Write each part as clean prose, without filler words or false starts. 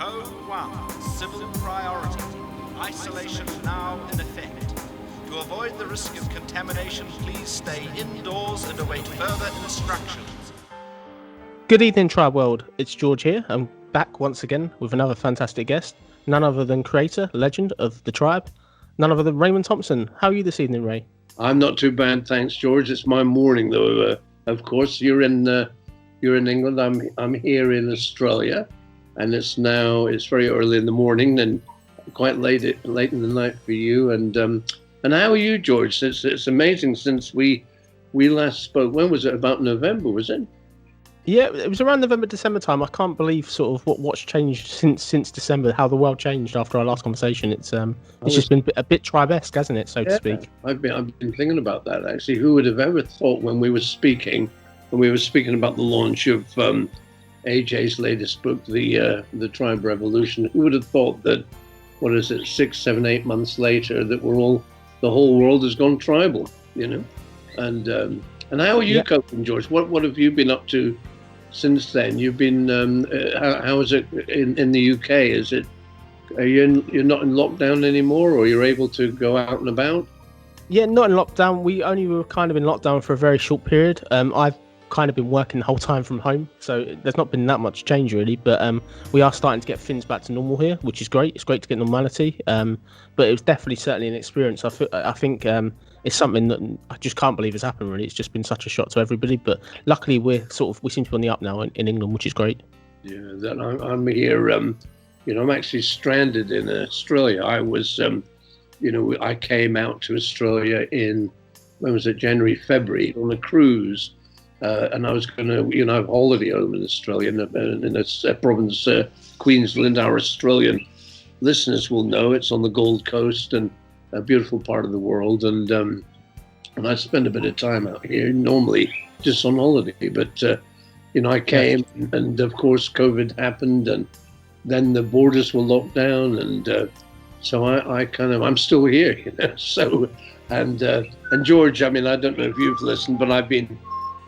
Code 1, Civil Priority. Isolation now in effect. To avoid the risk of contamination, please stay indoors and await further instructions. Good evening, Tribe World. It's George here. I'm back once again with another fantastic guest. None other than creator, legend of the Tribe. None other than Raymond Thompson. How are you this evening, Ray? I'm not too bad, thanks, George. It's my morning, though. Of course, you're in England. I'm here in Australia, and it's very early in the morning and quite late in the night for you. And how are you, George? It's amazing since we last spoke. When was it? About November, was it? Yeah, it was around November, December time. I can't believe sort of what's changed since December, how the world changed after our last conversation. It's just been a bit Tribe-esque, hasn't it, so to speak? I've been thinking about that, actually. Who would have ever thought when we were speaking about the launch of AJ's latest book, the Tribe Revolution, who would have thought that, 6, 7, 8 months later, that the whole world has gone tribal, you know? And how are you coping, George? What have you been up to since then? You've been how is it in the UK? You're not in lockdown anymore, or you're able to go out and about? Yeah, not in lockdown. We only were kind of in lockdown for a very short period. I've kind of been working the whole time from home, so there's not been that much change really. But we are starting to get things back to normal here, which is great. It's great to get normality. But it was certainly an experience. I think it's something that I just can't believe has happened. Really, it's just been such a shock to everybody. But luckily, we seem to be on the up now in England, which is great. Yeah, I'm here. I'm actually stranded in Australia. I was, I came out to Australia in January, February on a cruise. And I was going to, have holiday home in Australia, in a province, Queensland. Our Australian listeners will know it's on the Gold Coast and a beautiful part of the world. And I spend a bit of time out here, normally just on holiday. But, I came and, of course, COVID happened and then the borders were locked down. And so I'm still here, So, and George, I don't know if you've listened, but I've been...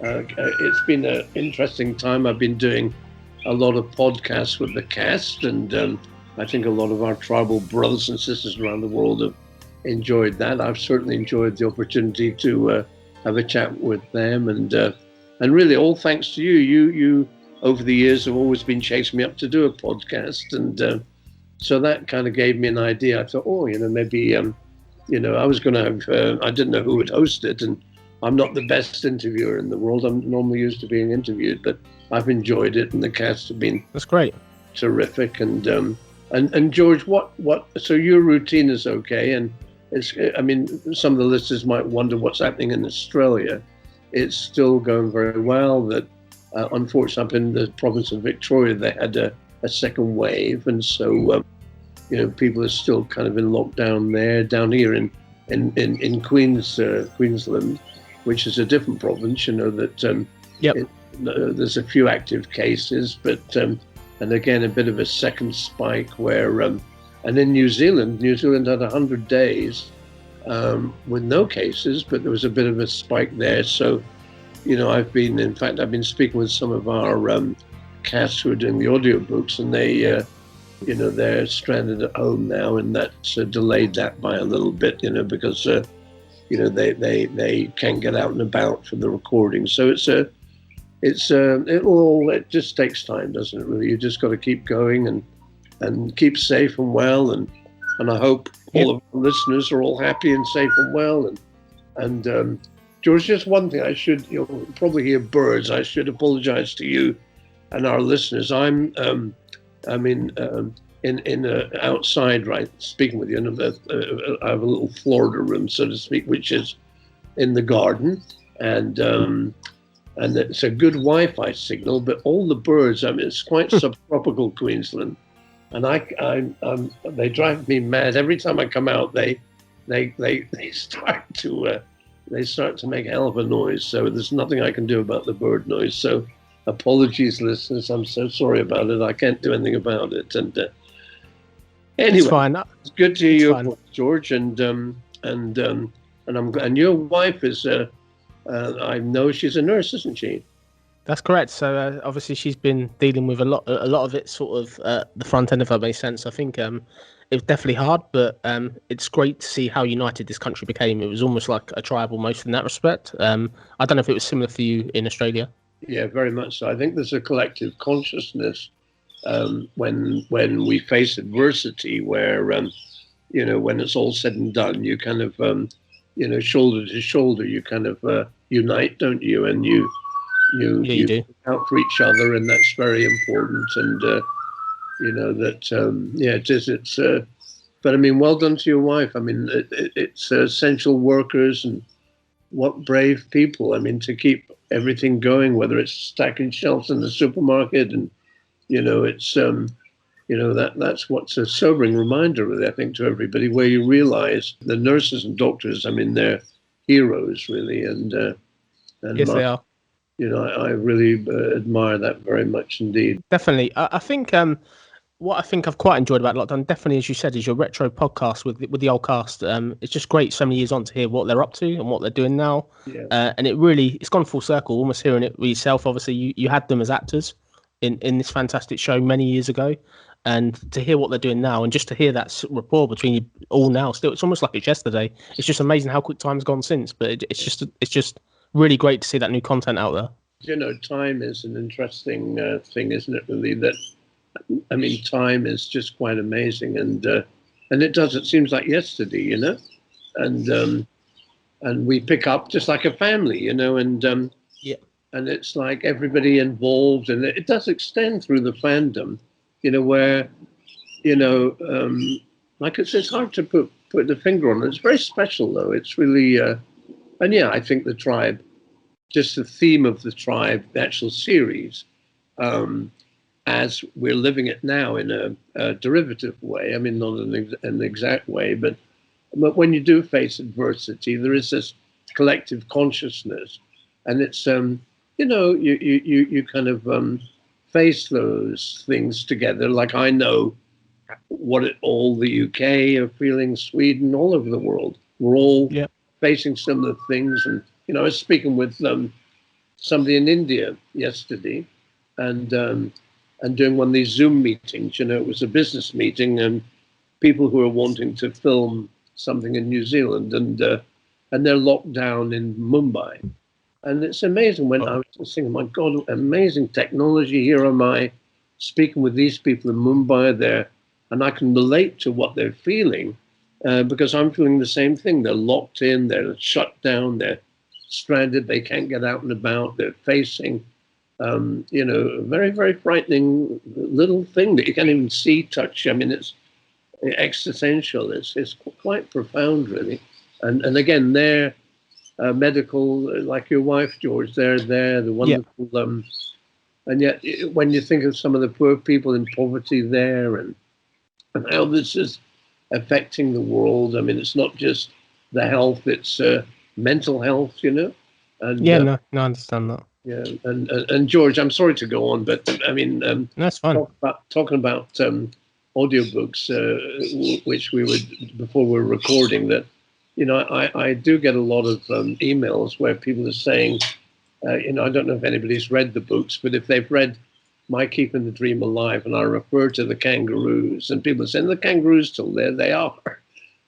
it's been an interesting time. I've been doing a lot of podcasts with the cast, and I think a lot of our tribal brothers and sisters around the world have enjoyed that. I've certainly enjoyed the opportunity to have a chat with them, and really all thanks to you. You over the years have always been chasing me up to do a podcast, and so that kind of gave me an idea. I thought, maybe I was going to have. I didn't know who would host it, and I'm not the best interviewer in the world. I'm normally used to being interviewed, but I've enjoyed it, and the cast have been terrific. And George, so your routine is okay, and some of the listeners might wonder what's happening in Australia. It's still going very well. That unfortunately, up in the province of Victoria, they had a second wave, and so people are still kind of in lockdown there. Down here in Queensland, which is a different province, that there's a few active cases, but and again a bit of a second spike where and in New Zealand had 100 days with no cases, but there was a bit of a spike there. So I've been speaking with some of our cast who are doing the audiobooks, and they they're stranded at home now, and that's delayed that by a little bit, because they can't get out and about for the recording. So it just takes time, doesn't it? Really, you just got to keep going and keep safe and well, and I hope all of our listeners are all happy and safe and well. And George, just one thing, you'll probably hear birds. I should apologize to you and our listeners. I'm outside, right, speaking with you. I have a little Florida room, so to speak, which is in the garden, and it's a good Wi-Fi signal. But all the birds, it's quite subtropical Queensland, and they drive me mad every time I come out. They start to make hell of a noise. So there's nothing I can do about the bird noise. So apologies, listeners. I'm so sorry about it. I can't do anything about it. And anyway, it's fine. It's good to hear you, George. And your wife is. I know she's a nurse, isn't she? That's correct. So obviously she's been dealing with a lot of it, sort of the front end, if that makes sense. I think it was definitely hard, but it's great to see how united this country became. It was almost like a tribe, almost in that respect. I don't know if it was similar for you in Australia. Yeah, very much so. I think there's a collective consciousness when we face adversity, where when it's all said and done, you kind of shoulder to shoulder, you kind of unite, don't you? And you You do. look out for each other, and that's very important. And it is. It's but I mean, well done to your wife. I mean, it's essential workers, and what brave people. I mean, to keep everything going, whether it's stacking shelves in the supermarket, and it's that's what's a sobering reminder, really, I think, to everybody, where you realize the nurses and doctors, I mean, they're heroes, really, and Yes, they are. I really admire that very much indeed. Definitely. I think what I think I've quite enjoyed about lockdown, definitely, as you said, is your retro podcast with the old cast. It's just great so many years on to hear what they're up to and what they're doing now. Yeah. And it's gone full circle, almost hearing it with yourself. Obviously, you had them as actors in this fantastic show many years ago, and to hear what they're doing now, and just to hear that rapport between you all now, still, it's almost like it's yesterday. It's just amazing how quick time's gone since. But it's just really great to see that new content out there. Time is an interesting thing, isn't it? Really, that I mean, time is just quite amazing, and it seems like yesterday, and we pick up just like a family, and Yeah. and it's like everybody involved, and it does extend through the fandom, where, like it's hard to put the finger on it. It's very special, though. It's really, and yeah, I think the tribe, just the theme of the tribe, the actual series, as we're living it now in a derivative way. I mean, not an exact way, but when you do face adversity, there is this collective consciousness, and it's you kind of face those things together. Like, I know what all the UK are feeling, Sweden, all over the world. We're all facing similar things, and I was speaking with somebody in India yesterday, and doing one of these Zoom meetings. It was a business meeting, and people who are wanting to film something in New Zealand, and they're locked down in Mumbai. And it's amazing when I was just thinking, my God, amazing technology. Here am I speaking with these people in Mumbai there, and I can relate to what they're feeling, because I'm feeling the same thing. They're locked in, they're shut down, they're stranded, they can't get out and about, they're facing a very, very frightening little thing that you can't even see, touch. I mean, it's existential. It's quite profound, really. And again, they're medical, like your wife, George. They're there, the wonderful. And yet, when you think of some of the poor people in poverty there, and how this is affecting the world, I mean, it's not just the health; it's mental health, And No, I understand that. Yeah, and George, I'm sorry to go on, but I mean, that's fine. Talking about audiobooks, which we would before we were recording, that I do get a lot of emails where people are saying, I don't know if anybody's read the books, but if they've read My Keeping the Dream Alive, and I refer to the kangaroos, and people are saying the kangaroos still there, they are,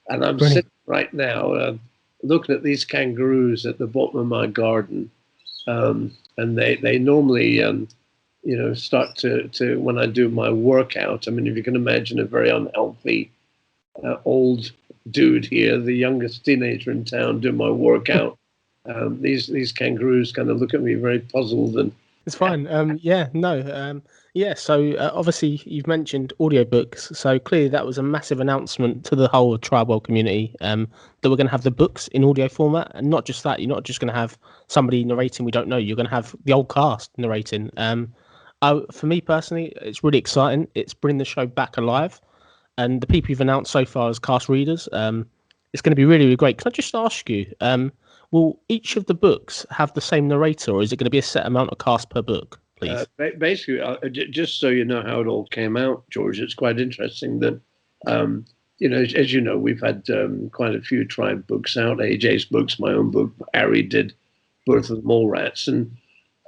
and I'm sitting right now looking at these kangaroos at the bottom of my garden. And they normally, start to when I do my workout. I mean, if you can imagine a very unhealthy old dude here, the youngest teenager in town, doing my workout, these kangaroos kind of look at me very puzzled. And it's fine. So obviously you've mentioned audiobooks. So clearly that was a massive announcement to the whole Tribeworld community, that we're going to have the books in audio format, and not just that. You're not just going to have somebody narrating we don't know. You're going to have the old cast narrating. For me personally, it's really exciting. It's bringing the show back alive, and the people you've announced so far as cast readers, it's going to be really, really great. Can I just ask you, will each of the books have the same narrator, or is it going to be a set amount of cast per book, please? Basically, just so you know how it all came out, George, it's quite interesting that, as you know, we've had quite a few Tribe books out, AJ's books, my own book, Harry did Birth of the Mole Rats, and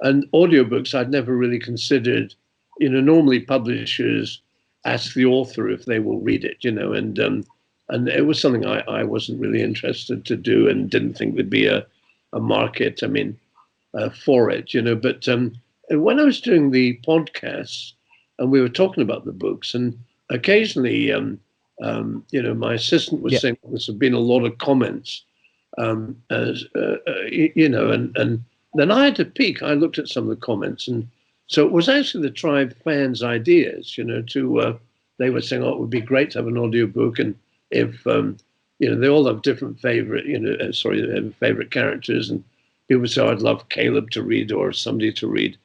And audiobooks I'd never really considered. Normally publishers ask the author if they will read it, and it was something I wasn't really interested to do and didn't think there'd be a market, for it, But when I was doing the podcasts and we were talking about the books, and occasionally, my assistant was saying there's been a lot of comments, and then I had to peek. I looked at some of the comments, and so it was actually the Tribe fans' ideas, they were saying, oh, it would be great to have an audiobook, and if, they all have different favorite, favorite characters, and people would say, oh, I'd love Caleb to read or somebody to read.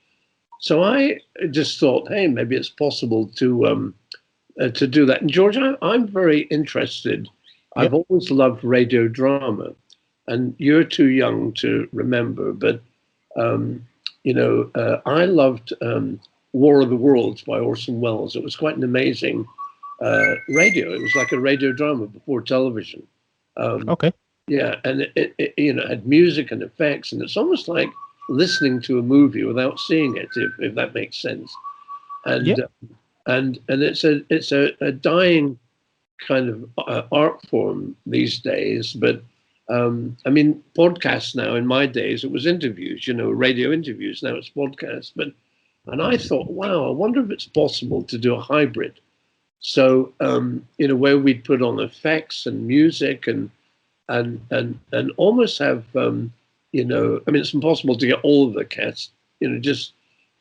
So I just thought, hey, maybe it's possible to do that. And George, I'm very interested. Yep. I've always loved radio drama, and you're too young to remember, but I loved War of the Worlds by Orson Welles. It was quite an amazing radio. It was like a radio drama before television. Okay. Yeah, and it had music and effects, and it's almost like listening to a movie without seeing it, if that makes sense. And and it's a dying kind of art form these days. But podcasts now. In my days, it was interviews, radio interviews. Now it's podcasts. And I thought, wow, I wonder if it's possible to do a hybrid. So where we'd put on effects and music and almost have it's impossible to get all of the cast, just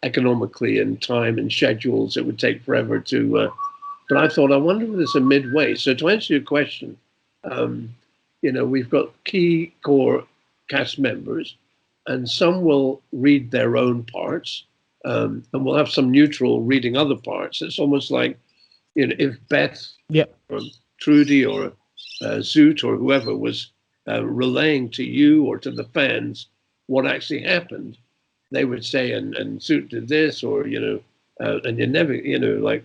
economically and time and schedules. It would take forever to. But I thought, I wonder if there's a midway. So to answer your question, we've got key core cast members, and some will read their own parts, and we'll have some neutral reading other parts. It's almost like, if Beth or Trudy or Zoot or whoever was relaying to you or to the fans what actually happened, they would say, and Zoot did this, or, and you never, like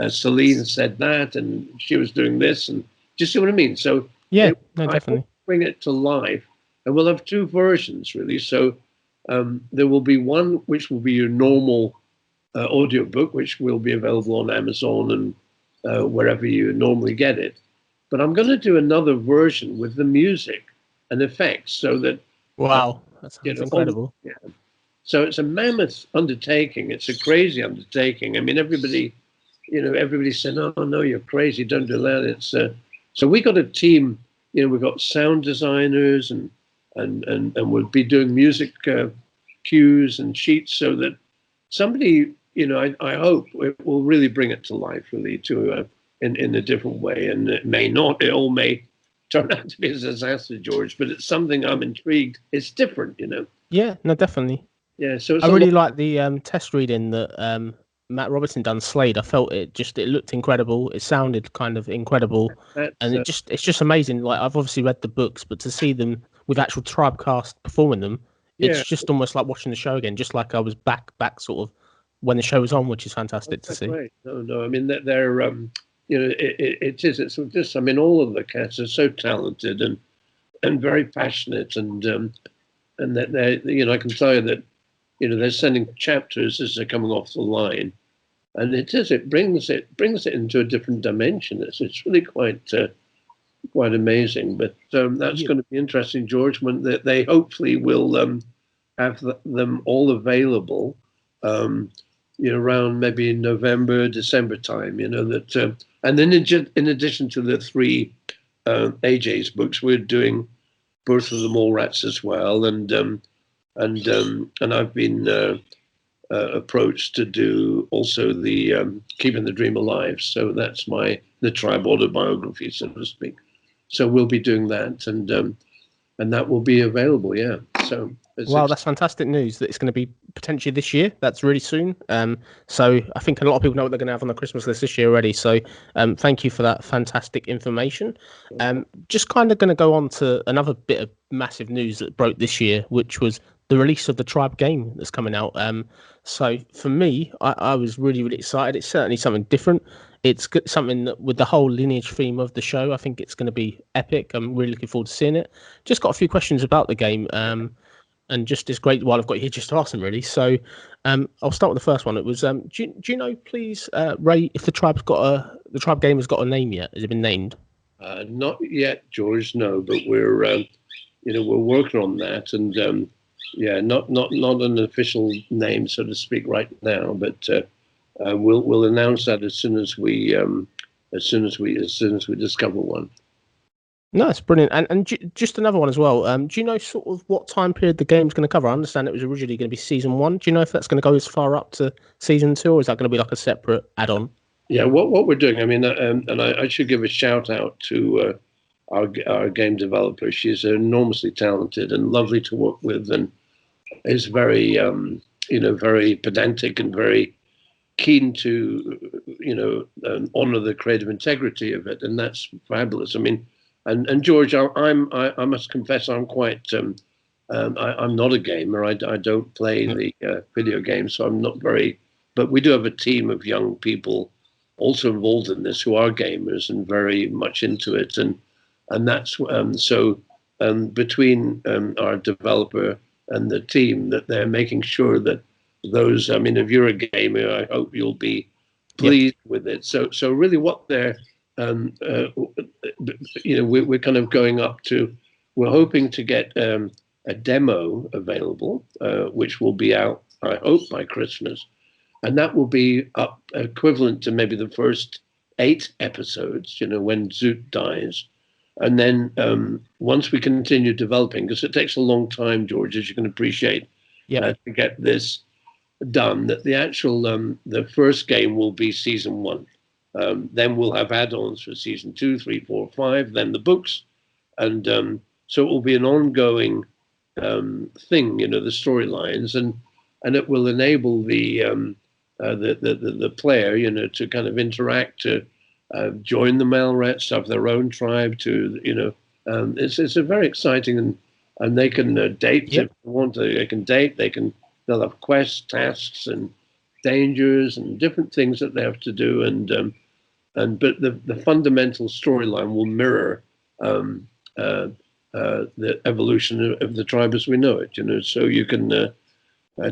Celine said that, and she was doing this, and do you see what I mean? So yeah, no, definitely bring it to life, and we'll have two versions really. So there will be one which will be your normal audiobook, which will be available on Amazon and wherever you normally get it. But I'm going to do another version with the music and effects, so that that's incredible. So it's a mammoth undertaking. It's a crazy undertaking. I mean, everybody said, "Oh no, you're crazy! Don't do that." It's so we got a team. We've got sound designers and we'll be doing music cues and sheets, so that somebody, I hope it will really bring it to life, really, to in a different way. And it all may turn out to be a disaster, George, but it's something I'm intrigued. It's different, Yeah, no, definitely. Yeah, so I really like the test reading that Matt Robertson done Slade. I felt it looked incredible. It sounded kind of incredible, and it's just amazing. Like, I've obviously read the books, but to see them with actual Tribe cast performing them, it's just almost like watching the show again, just like I was back sort of when the show was on, which is fantastic to see. Great. No, I mean they're it's just, I mean, all of the cats are so talented and very passionate, and that they, I can tell you that, they're sending chapters as they're coming off the line, and it brings it into a different dimension. It's really quite amazing. But that's going to be interesting, George, when they hopefully will have them all available, around maybe November, December time. That and then in addition to the three AJ's books, we're doing Birth of the Mole Rats as well, and I've been approached to do also the Keeping the Dream Alive. So that's the Tribe autobiography, so to speak. So we'll be doing that, and that will be available. Yeah. So that's fantastic news that it's going to be potentially this year. That's really soon. So I think a lot of people know what they're going to have on the Christmas list this year already. So thank you for that fantastic information. Just kind of going to go on to another bit of massive news that broke this year, which was the release of the Tribe game that's coming out. So for me, I was really, really excited. It's certainly something different. It's something that, with the whole lineage theme of the show, I think it's going to be epic. I'm really looking forward to seeing it. Just got a few questions about the game. and just it's great while I've got you here just to ask them really. So I'll start with the first one. It was do you know, please, Ray, if the tribe game has got a name yet? Has it been named? Not yet, George. No, but we're we're working on that, and not an official name, so to speak, right now, but we'll announce that as soon as we discover one. No, it's brilliant. And just another one as well. Do you know sort of what time period the game's going to cover? I understand it was originally going to be season 1. Do you know if that's going to go as far up to season 2, or is that going to be like a separate add-on? Yeah, what we're doing, I mean, and I should give a shout out to our game developer. She's enormously talented and lovely to work with, and is very, very pedantic and very keen to, honor the creative integrity of it, and that's fabulous. I mean, and George, I must confess, I'm quite, I'm not a gamer. I don't play the video games, so I'm not very. But we do have a team of young people also involved in this who are gamers and very much into it, and that's between our developer and the team, that they're making sure that those, I mean, if you're a gamer, I hope you'll be pleased with it. So really what they're, we're kind of going up to, we're hoping to get a demo available, which will be out, I hope, by Christmas. And that will be up equivalent to maybe the first 8 episodes, when Zoot dies. And then once we continue developing, because it takes a long time, George, as you can appreciate, to get this done, that the actual, the first game will be season 1. Then we'll have add-ons for season 2, 3, 4, 5, then the books. And so it will be an ongoing thing, the storylines, and it will enable the player, to kind of interact, to join the Malrats, have their own tribe, to, it's a very exciting, and they can date if they want to. They can date. They'll have quests, tasks, and dangers, and different things that they have to do, but the fundamental storyline will mirror the evolution of the tribe as we know it. So you can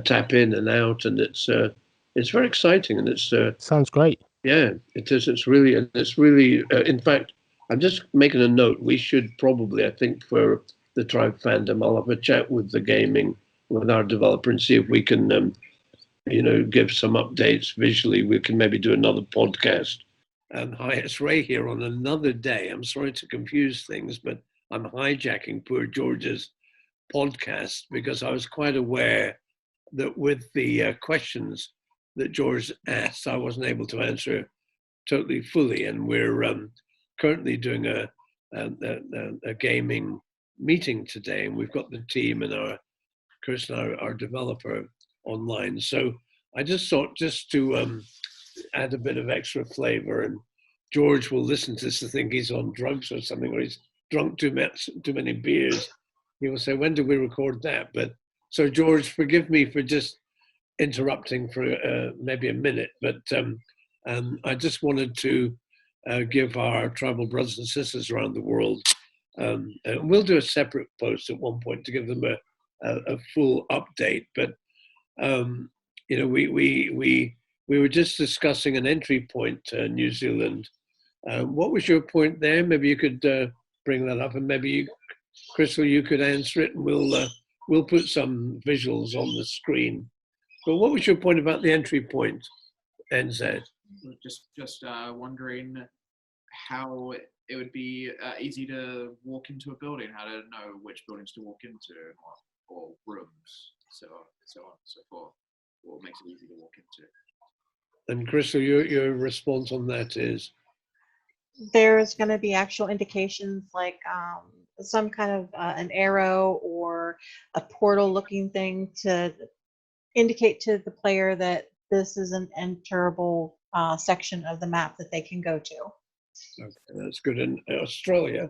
tap in and out, and it's very exciting, and it's sounds great. Yeah, it is. It's really. In fact, I'm just making a note. We should probably, I think, for the Tribe fandom, I'll have a chat with our developer, and see if we can, give some updates visually. We can maybe do another podcast. Hi, it's Ray here on another day. I'm sorry to confuse things, but I'm hijacking poor George's podcast because I was quite aware that with the questions that George asked, I wasn't able to answer totally fully. And we're currently doing a gaming meeting today, and we've got the team and Chris and our developer online. So I just thought just to add a bit of extra flavor, and George will listen to this and think he's on drugs or something, or he's drunk too many beers. He will say, when did we record that? But so George, forgive me for just interrupting for maybe a minute, but I just wanted to give our tribal brothers and sisters around the world, and we'll do a separate post at one point to give them a full update. But we were just discussing an entry point to New Zealand. What was your point there? Maybe you could bring that up, and maybe Crystal, you could answer it, and we'll put some visuals on the screen. But what was your point about the entry point, NZ? Just wondering how it would be easy to walk into a building, how to know which buildings to walk into, or rooms, so on and so forth. What makes it easy to walk into? And Crystal, your response on that is? There's going to be actual indications like some kind of an arrow or a portal looking thing to indicate to the player that this is an enterable section of the map that they can go to. Okay, that's good. In Australia,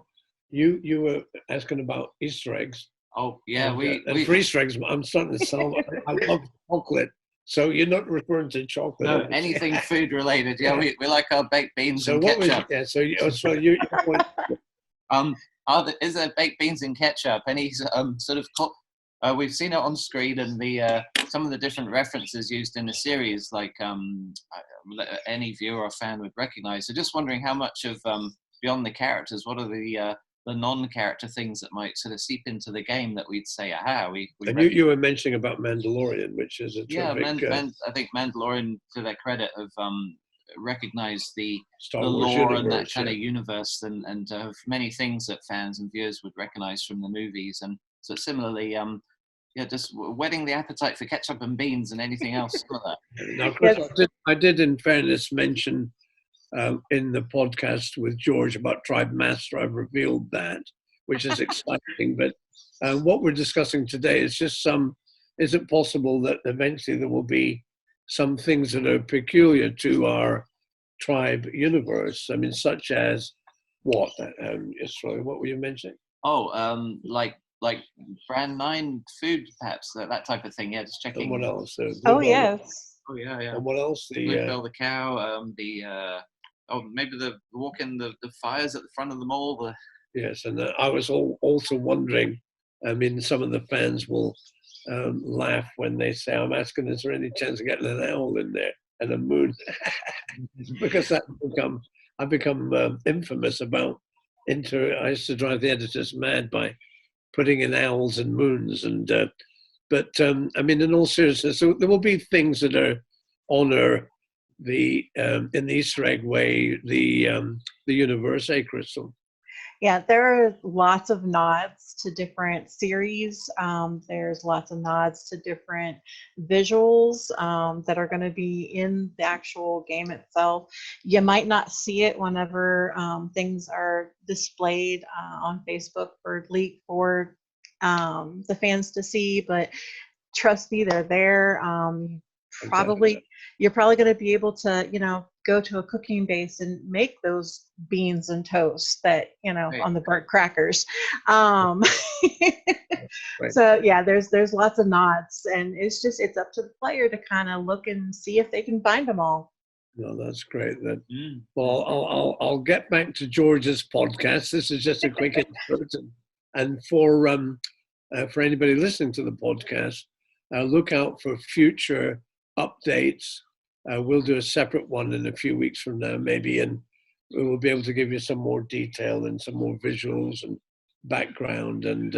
you were asking about Easter eggs. Oh yeah, and for Easter eggs, I'm starting to sell. I love chocolate. So you're not referring to chocolate? No, anything food related. Yeah, we like our baked beans and ketchup. You point. Is there baked beans and ketchup? Any sort of We've seen it on screen, and the some of the different references used in the series, like any viewer or fan would recognize. So just wondering how much of beyond the characters, what are the non-character things that might sort of seep into the game that we'd say, aha, we and you were mentioning about Mandalorian, which is a terrific... I think Mandalorian, to their credit, have recognized the Star the Wars lore universe, and that kind yeah. of universe, and of many things that fans and viewers would recognize from the movies. And so similarly, just whetting the appetite for ketchup and beans and anything else similar. Now, Chris, I did, in fairness, mention in the podcast with George about Tribe Master. I've revealed that, which is exciting. But what we're discussing today is just is it possible that eventually there will be some things that are peculiar to our Tribe universe? I mean, such as what? Sorry, what were you mentioning? Oh, like brand 9 food, perhaps, that type of thing. Yeah, just checking. And what else? Oh, yes. Oh, yeah, yeah. And what else? Bluebell the cow, maybe the walking the fires at the front of the mall. Yes, and I was also wondering, I mean, some of the fans will laugh when they say, I'm asking, is there any chance of getting an owl in there and a moon? Because I've become infamous about I used to drive the editors mad by putting in owls and moons. And but I mean, in all seriousness, so there will be things that honor the in the Easter egg way, the universe, Crystal? Yeah, there are lots of nods to different series. There's lots of nods to different visuals that are going to be in the actual game itself. You might not see it whenever things are displayed on Facebook or leaked for the fans to see, but trust me, they're there. You're probably going to be able to, go to a cooking base and make those beans and toast that, Right. on the burnt crackers. Right. So yeah, there's lots of nods, and it's up to the player to kind of look and see if they can find them all. No, that's great. Well, I'll get back to George's podcast. This is just a quick insert, and for anybody listening to the podcast, look out for future updates. We'll do a separate one in a few weeks from now, maybe, and we will be able to give you some more detail and some more visuals and background, and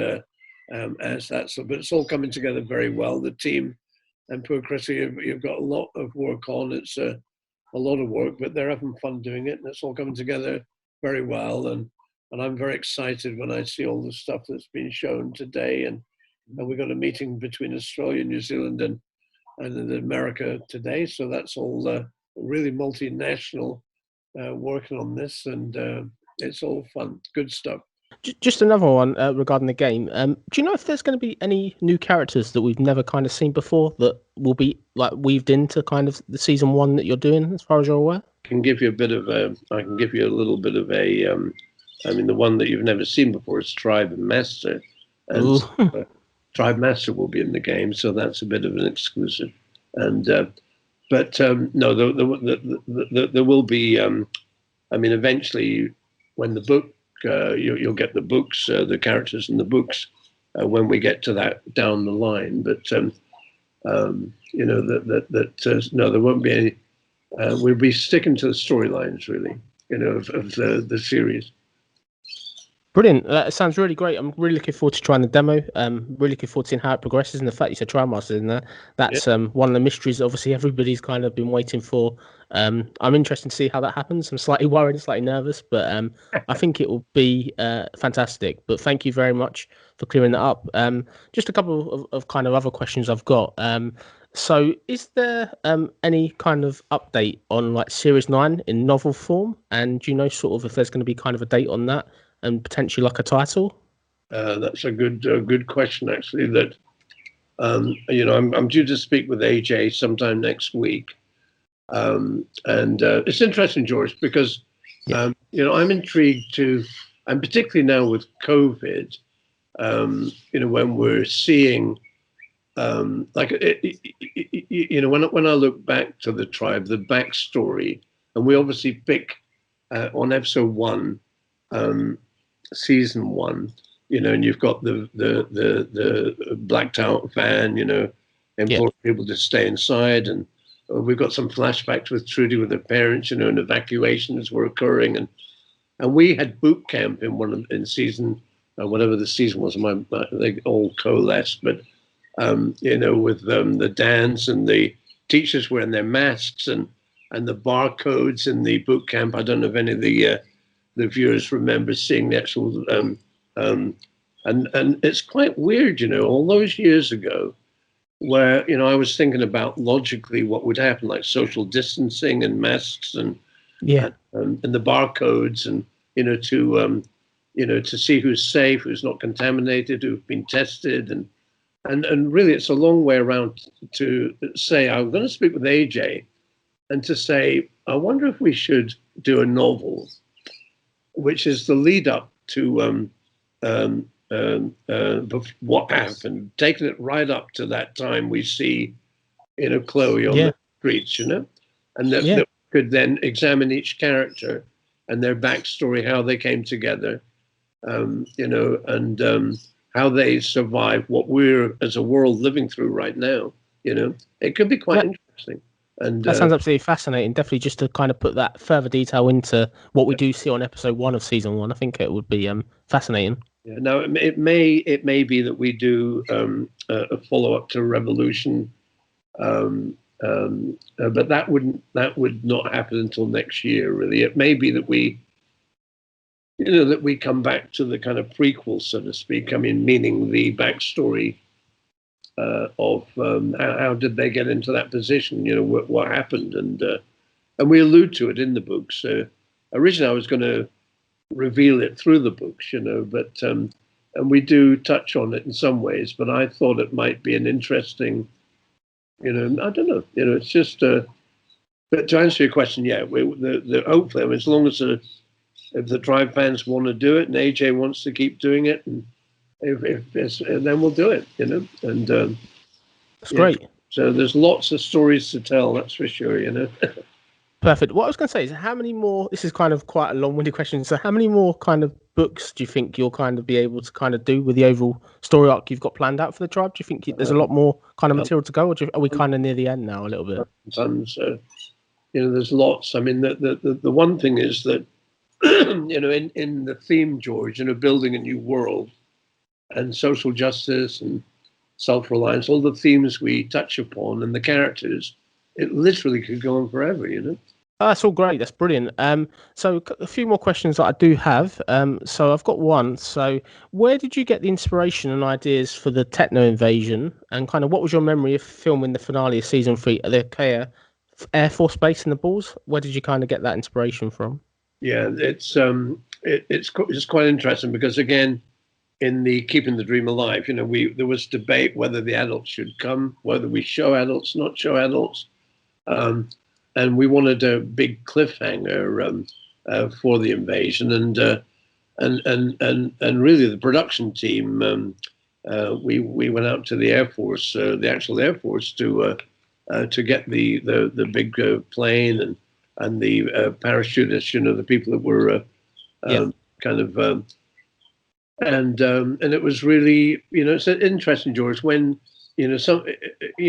as that. So, but it's all coming together very well. The team and poor Chrissy, you've got a lot of work on. It's a lot of work, but they're having fun doing it, and it's all coming together very well. And I'm very excited when I see all the stuff that's been shown today. And we've got a meeting between Australia, New Zealand, and America today. So that's all really multinational working on this, and it's all fun, good stuff. Just another one regarding the game. Do you know if there's going to be any new characters that we've never kind of seen before that will be like weaved into kind of the season 1 that you're doing, as far as you're aware? I can give you a little bit of a. I mean, the one that you've never seen before is Tribe Master, and Tribe Master will be in the game, so that's a bit of an exclusive. And but no, there will be. I mean, eventually, when the book, you'll get the books, the characters in the books, when we get to that down the line. But no, there won't be any. We'll be sticking to the storylines, really, of the series. Brilliant. That sounds really great. I'm really looking forward to trying the demo. Really looking forward to seeing how it progresses. And the fact you said Tribe Master in there, that's one of the mysteries that obviously everybody's kind of been waiting for. I'm interested to see how that happens. I'm slightly worried, slightly nervous, but I think it will be fantastic. But thank you very much for clearing that up. Just a couple of kind of other questions I've got. So is there any kind of update on like Series 9 in novel form? And do you know sort of if there's going to be kind of a date on that? And potentially like a title? That's a good question, actually. That I'm due to speak with AJ sometime next week, and it's interesting, George, because I'm intrigued and particularly now with COVID, when we're seeing when I look back to the tribe, the backstory, and we obviously pick on episode 1. Season 1, you know, and you've got the blacked out van, you know, imploring people to stay inside, and we've got some flashbacks with Trudy with her parents, you know, and evacuations were occurring, and we had boot camp in season, whatever the season was. They all coalesced, but you know, with the dance and the teachers wearing their masks and the barcodes in the boot camp. I don't know if any of the viewers remember seeing the actual and it's quite weird, you know, all those years ago, where, you know, I was thinking about logically what would happen, like social distancing and masks and the barcodes, and you know, to see who's safe, who's not contaminated, who've been tested, and really it's a long way around to say I'm going to speak with AJ and to say I wonder if we should do a novel which is the lead up to what happened, taking it right up to that time we see, you know, Chloe on the streets, you know, and that could then examine each character and their backstory, how they came together, you know, and how they survive what we're as a world living through right now. You know, it could be quite interesting. And that sounds absolutely fascinating. Definitely, just to kind of put that further detail into what we do see on episode 1 of season 1. I think it would be fascinating. Yeah. Now it may be that we do a follow up to Revolution, but that would not happen until next year. Really, it may be that we, you know, that we come back to the kind of prequel, so to speak. I mean, meaning the backstory of how did they get into that position? You know, what happened, and we allude to it in the books. Originally, I was going to reveal it through the books, you know, but and we do touch on it in some ways. But I thought it might be an interesting, you know, I don't know, you know, it's just. But to answer your question, yeah, hopefully, I mean, as long as if the Tribe fans want to do it and AJ wants to keep doing it, and then we'll do it, you know. And that's great. So there's lots of stories to tell, that's for sure, you know. Perfect. What I was going to say is, how many more? This is kind of quite a long-winded question. So, how many more kind of books do you think you'll kind of be able to kind of do with the overall story arc you've got planned out for the Tribe? Do you think there's a lot more kind of material to go, or are we kind of near the end now a little bit? Tons. You know, there's lots. I mean, the one thing is that you know, in the theme, George, you know, building a new world and social justice and self-reliance, all the themes we touch upon and the characters, it literally could go on forever, you know. That's all great. That's brilliant. So a few more questions that I do have. So I've got one. So where did you get the inspiration and ideas for the techno invasion? And kind of what was your memory of filming the finale of season 3 at the Kea Air Force Base in the Balls? Where did you kind of get that inspiration from? Yeah, it's quite interesting because, again, in the Keeping the Dream Alive, you know, there was debate whether the adults should come, whether we show adults, not show adults. And we wanted a big cliffhanger for the invasion, and really the production team. We went out to the Air Force, the actual Air Force, to get the big plane and the parachutists. You know, the people that were kind of. And it was really, you know, it's interesting, George, when. You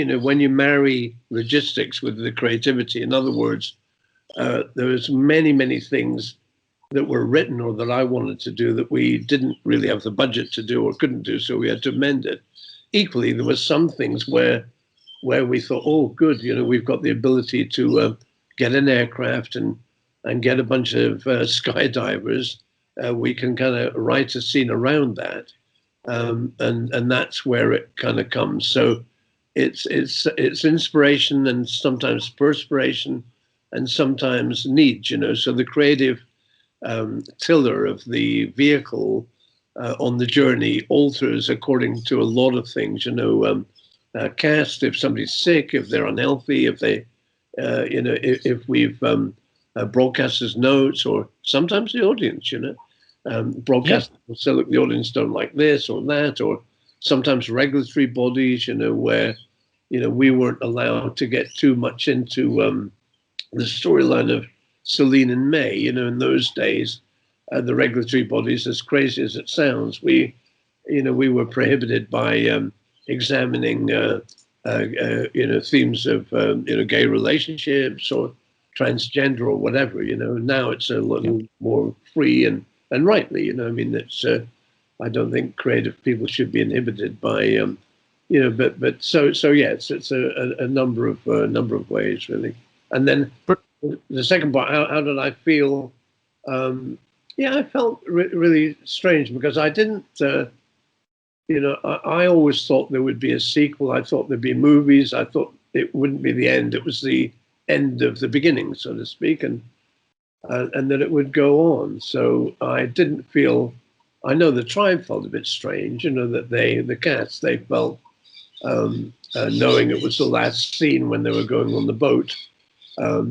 know, when you marry logistics with the creativity, in other words, there was many things that were written or that I wanted to do that we didn't really have the budget to do or couldn't do, so we had to amend it. Equally, there were some things where we thought, oh, good, you know, we've got the ability to get an aircraft and get a bunch of skydivers. We can kind of write a scene around that. And that's where it kind of comes. So it's inspiration and sometimes perspiration and sometimes needs, you know. So the creative tiller of the vehicle on the journey alters according to a lot of things, you know. Cast, if somebody's sick, if they're unhealthy, if they, you know, if we've broadcasters' notes, or sometimes the audience, you know. Broadcast so that the audience don't like this or that, or sometimes regulatory bodies, you know, where, you know, we weren't allowed to get too much into the storyline of Celine and May. You know, in those days, the regulatory bodies, as crazy as it sounds, we we were prohibited by examining, themes of, gay relationships or transgender or whatever. Now it's a little more free and rightly. I mean, it's. I don't think creative people should be inhibited by, but so yeah, it's a number of ways really. And then the second part, how did I feel? I felt really strange because I didn't, I always thought there would be a sequel. I thought there'd be movies. I thought it wouldn't be the end. It was the end of the beginning, so to speak, and that it would go on. So I didn't feel. I know the tribe felt a bit strange. That the cats, they felt knowing it was the last scene when they were going on the boat. Like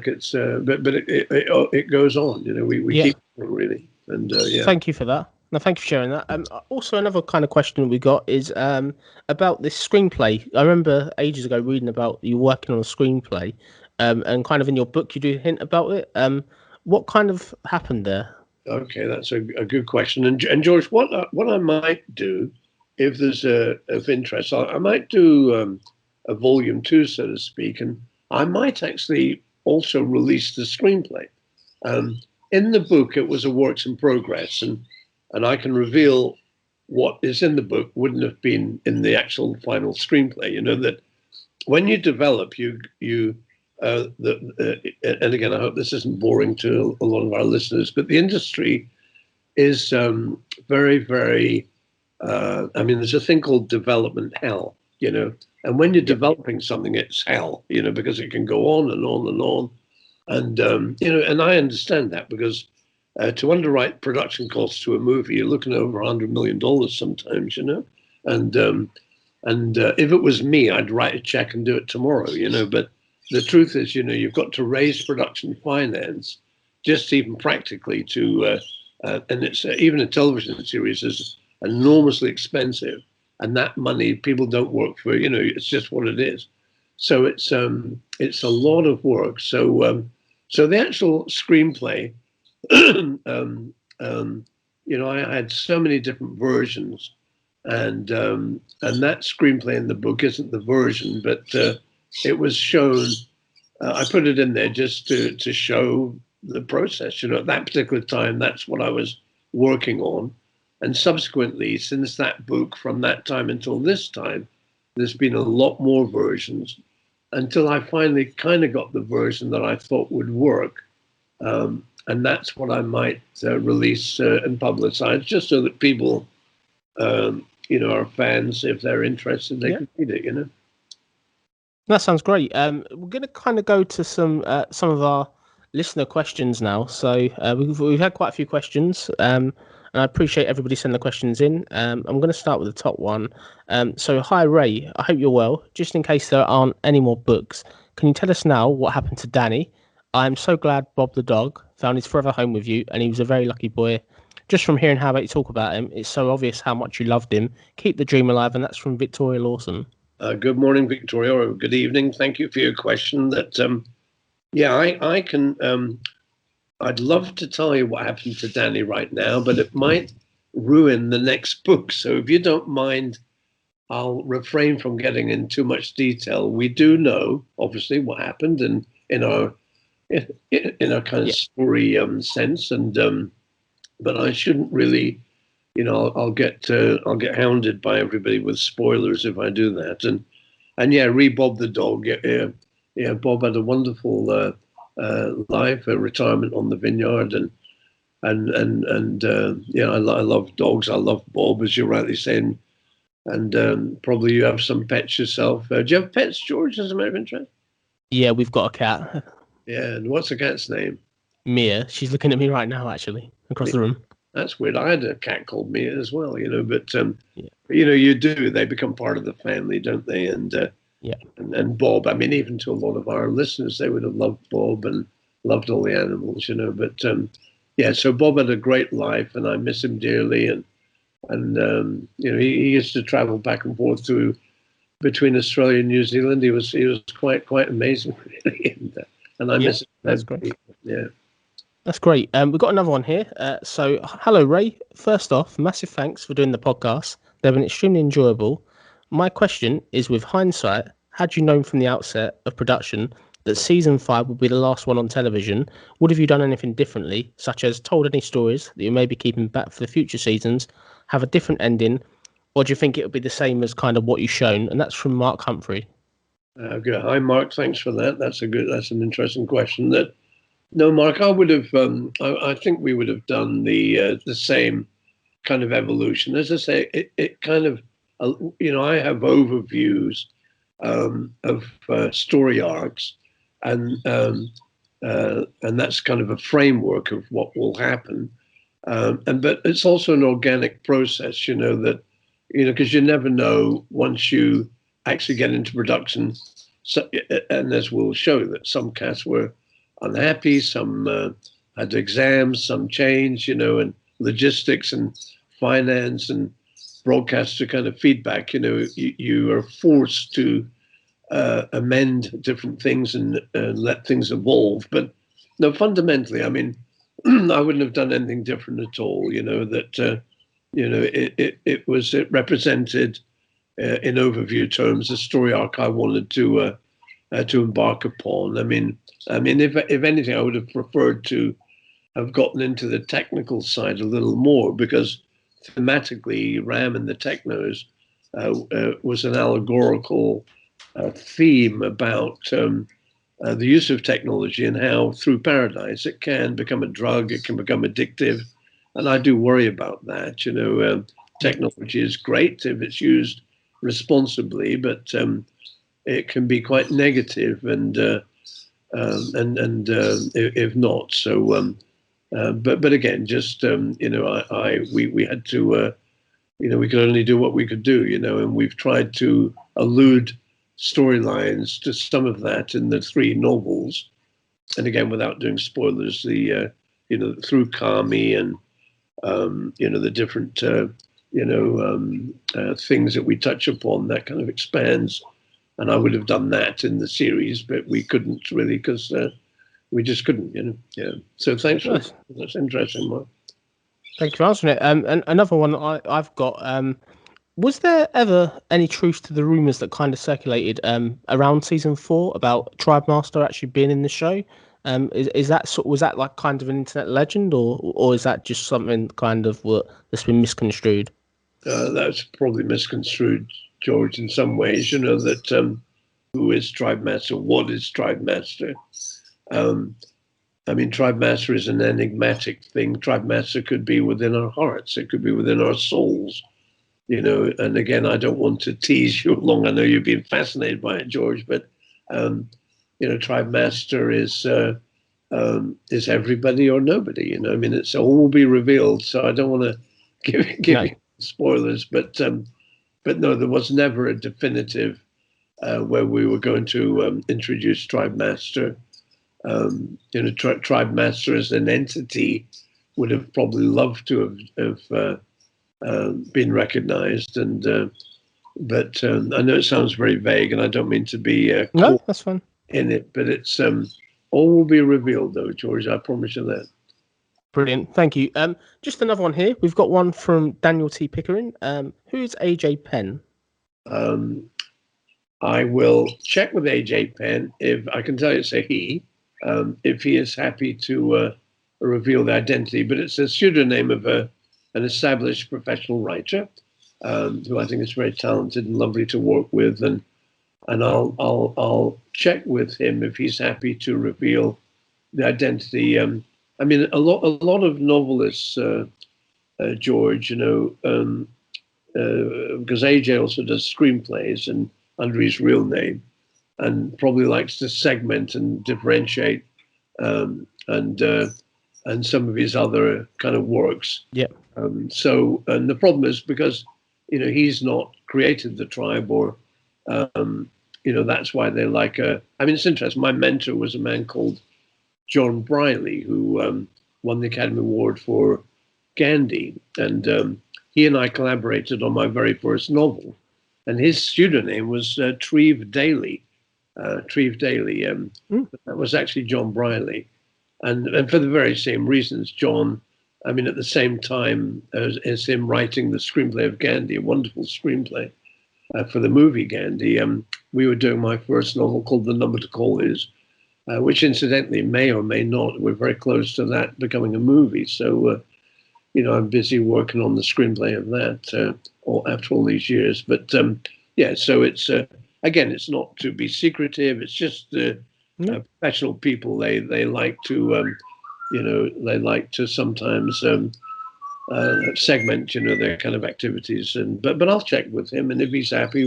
it's, but it goes on. We keep going, really. And Thank you for that. No, thank you for sharing that. Also, another kind of question we got is about this screenplay. I remember ages ago reading about you working on a screenplay, and kind of in your book you do hint about it. What kind of happened there? Okay, that's a good question. And George, what I might do, if there's of interest, I might do a volume 2, so to speak, and I might actually also release the screenplay. In the book, it was a works in progress, and I can reveal what is in the book wouldn't have been in the actual final screenplay. That when you develop, and again, I hope this isn't boring to a lot of our listeners, but the industry is very, very. There's a thing called development hell, and when you're developing something, it's hell, because it can go on and on and on. And, and I understand that because to underwrite production costs to a movie, you're looking at over $100 million sometimes, and if it was me, I'd write a check and do it tomorrow, but the truth is, you've got to raise production finance just even practically to, and it's even a television series is enormously expensive, and that money people don't work for, it's just what it is. So it's a lot of work. So the actual screenplay, I had so many different versions, and that screenplay in the book isn't the version, but it was shown. I put it in there just to show the process. At that particular time, that's what I was working on, and subsequently, since that book, from that time until this time, there's been a lot more versions, until I finally kind of got the version that I thought would work. And that's what I might release and publicize, just so that people, are fans, if they're interested, they can read it, That sounds great. We're going to kind of go to some of our listener questions now. So we've had quite a few questions, and I appreciate everybody sending the questions in. I'm going to start with the top one. So, hi, Ray. I hope you're well. Just in case there aren't any more books, can you tell us now what happened to Danny? I'm so glad Bob the dog found his forever home with you, and he was a very lucky boy. Just from hearing how about you talk about him, it's so obvious how much you loved him. Keep the dream alive, and that's from Victoria Lawson. Good morning, Victoria, or good evening. Thank you for your question. That, I can... I'd love to tell you what happened to Danny right now, but it might ruin the next book. So if you don't mind, I'll refrain from getting in too much detail. We do know, obviously, what happened in our kind of story sense, and but I shouldn't really, I'll get hounded by everybody with spoilers if I do that. And Bob the dog. Bob had a wonderful life, a retirement on the vineyard, I love dogs. I love Bob, as you're rightly saying, and probably you have some pets yourself. Do you have pets, George, as a matter of interest? Yeah, we've got a cat. Yeah, and what's the cat's name? Mia. She's looking at me right now, actually, across the room. That's weird. I had a cat called Mia as well, but you do. They become part of the family, don't they? And Bob, I mean, even to a lot of our listeners, they would have loved Bob and loved all the animals, but so Bob had a great life, and I miss him dearly. And he used to travel back and forth between Australia and New Zealand. He was quite amazing, really. And I miss him. That's great. Yeah. That's great. We've got another one here. So, hello, Ray. First off, massive thanks for doing the podcast. They've been extremely enjoyable. My question is, with hindsight, had you known from the outset of production that season 5 would be the last one on television, would have you done anything differently, such as told any stories that you may be keeping back for the future seasons, have a different ending, or do you think it would be the same as kind of what you've shown? And that's from Mark Humphrey. Good. Hi, Mark. Thanks for that. That's an interesting question. No, Mark, I would have. I think we would have done the same kind of evolution. As I say, it kind of, I have overviews of story arcs, and that's kind of a framework of what will happen. But it's also an organic process, because you never know once you actually get into production. So, and as we'll show, that some cast were unhappy, some had exams, some change, and logistics and finance and broadcaster kind of feedback. You are forced to amend different things and let things evolve. But no, fundamentally, I mean, I wouldn't have done anything different at all. It represented in overview terms the story arc I wanted to embark upon. I mean, if anything, I would have preferred to have gotten into the technical side a little more, because thematically, Ram and the Technos was an allegorical theme about the use of technology and how through Paradise it can become a drug, it can become addictive, and I do worry about that. Technology is great if it's used responsibly, but it can be quite negative, and if not. So, but again, just we had to, we could only do what we could do, and we've tried to allude storylines to some of that in the 3 novels, and again, without doing spoilers, through Kami and the different things that we touch upon, that kind of expands. And I would have done that in the series, but we couldn't really, because we just couldn't, Yeah. So thanks for that. That's interesting, Mark. Thank you for answering it. And another one I've got. Was there ever any truth to the rumours that kind of circulated around season 4 about Tribe Master actually being in the show? Was that like kind of an internet legend, or is that just something kind of that's been misconstrued? That's probably misconstrued, George, in some ways. That who is Tribe Master? What is Tribe Master? Tribe Master is an enigmatic thing. Tribe Master could be within our hearts. It could be within our souls. And again, I don't want to tease you along. I know you've been fascinated by it, George, but Tribe Master is everybody or nobody. It's all will be revealed. So I don't want to give you spoilers, but no, there was never a definitive where we were going to introduce Tribe Master. Tribe Master as an entity would have probably loved to have been recognized, but I know it sounds very vague, and I don't mean to be no, that's fine in it, but it's all will be revealed, though, George. I promise you that. Brilliant, thank you. Just another one here. We've got one from Daniel T. Pickering. Who's AJ Penn? I will check with AJ Penn. If I can tell you, it's a he. If he is happy to reveal the identity, but it's a pseudonym of an established professional writer who I think is very talented and lovely to work with, and I'll check with him if he's happy to reveal the identity. A lot of novelists, George, because AJ also does screenplays and under his real name, and probably likes to segment and differentiate, and some of his other kind of works. Yeah. And the problem is because he's not created the tribe, or that's why they like it's interesting. My mentor was a man called John Briley, who won the Academy Award for Gandhi, and he and I collaborated on my very first novel, and his pseudonym was Tribe Daly. That was actually John Briley. and for the very same reasons, John. I mean, at the same time as him writing the screenplay of Gandhi, a wonderful screenplay for the movie Gandhi, we were doing my first novel called The Number to Call Is, which incidentally may or may not, we're very close to that becoming a movie. So, I'm busy working on the screenplay of that after all these years. But yeah, so it's, again, it's not to be secretive. It's just professional people. They like to, they like to sometimes segment, their kind of activities. But I'll check with him, and if he's happy,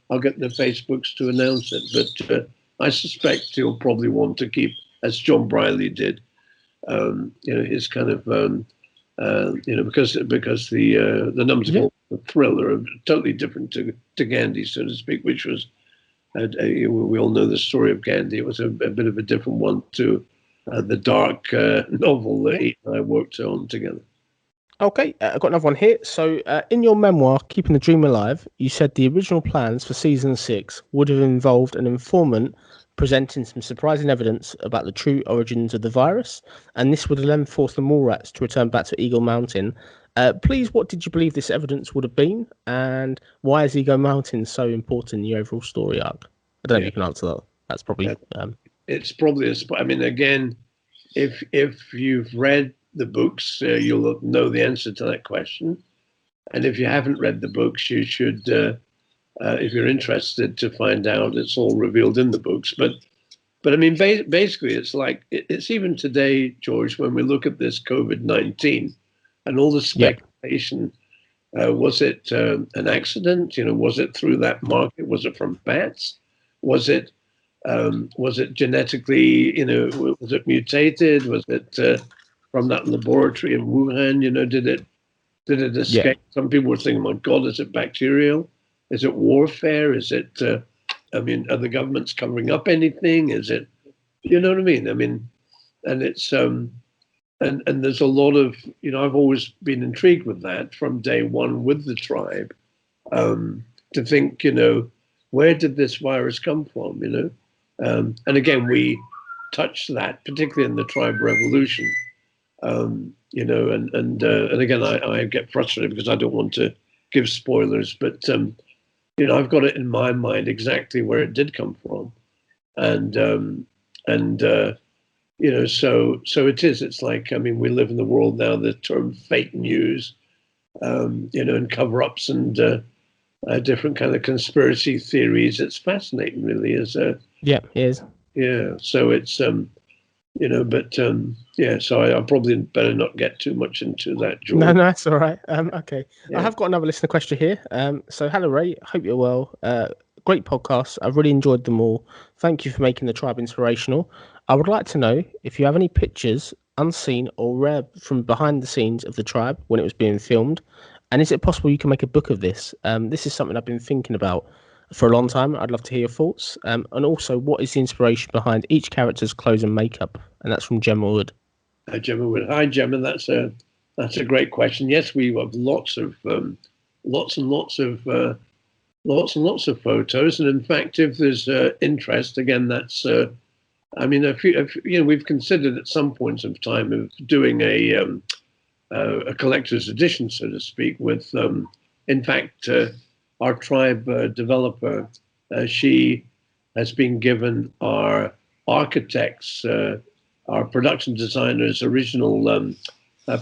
I'll get the Facebooks to announce it. But I suspect he'll probably want to keep, as John Briley did, his kind of, because the numbers of the thriller are totally different to Gandhi, so to speak, which was, we all know the story of Gandhi. It was a bit of a different one to the dark novel that he and I worked on together. Okay, I've got another one here. So, in your memoir, Keeping the Dream Alive, you said the original plans for season 6 would have involved an informant presenting some surprising evidence about the true origins of the virus, and this would have then forced the Mallrats to return back to Eagle Mountain. Please, what did you believe this evidence would have been, and why is Eagle Mountain so important in the overall story arc? I don't know if you can answer that. That's probably... It's probably, I mean, again, if you've read the books, you'll know the answer to that question. And if you haven't read the books, you should, if you're interested to find out, it's all revealed in the books. But I mean, basically, it's like, it's even today, George, when we look at this COVID-19 and all the speculation, was it an accident? Was it through that market? Was it from bats? Was it genetically, was it mutated? Was it from that laboratory in Wuhan? Did it escape? Yeah. Some people were thinking, my God, is it bacterial? Is it warfare? Is it, are the governments covering up anything? Is it, you know what I mean? I mean, and it's, and there's a lot of, I've always been intrigued with that from day one with the tribe, to think, where did this virus come from, and again, we touched that, particularly in the tribe revolution, and again, I get frustrated because I don't want to give spoilers, but, I've got it in my mind exactly where it did come from. And so it is, it's like, we live in the world now, the term fake news, and cover-ups and different kind of conspiracy theories. It's fascinating, really, yeah, it is. Yeah, so it's, so I probably better not get too much into that, George. No, that's all right. Okay. Yeah. I have got another listener question here. So hello, Ray. Hope you're well. Great podcast. I've really enjoyed them all. Thank you for making the tribe inspirational. I would like to know if you have any pictures, unseen or rare, from behind the scenes of the tribe when it was being filmed. And is it possible you can make a book of this? This is something I've been thinking about for a long time. I'd love to hear your thoughts. And also, what is the inspiration behind each character's clothes and makeup? And that's from Gemma Wood. Gemma Wood. Hi, Gemma. That's a great question. Yes, we have lots and lots of photos. And in fact, if there's interest, again, that's. We've considered at some points of time of doing a collector's edition, so to speak, with, in fact, our tribe developer, she has been given our architects, our production designers' original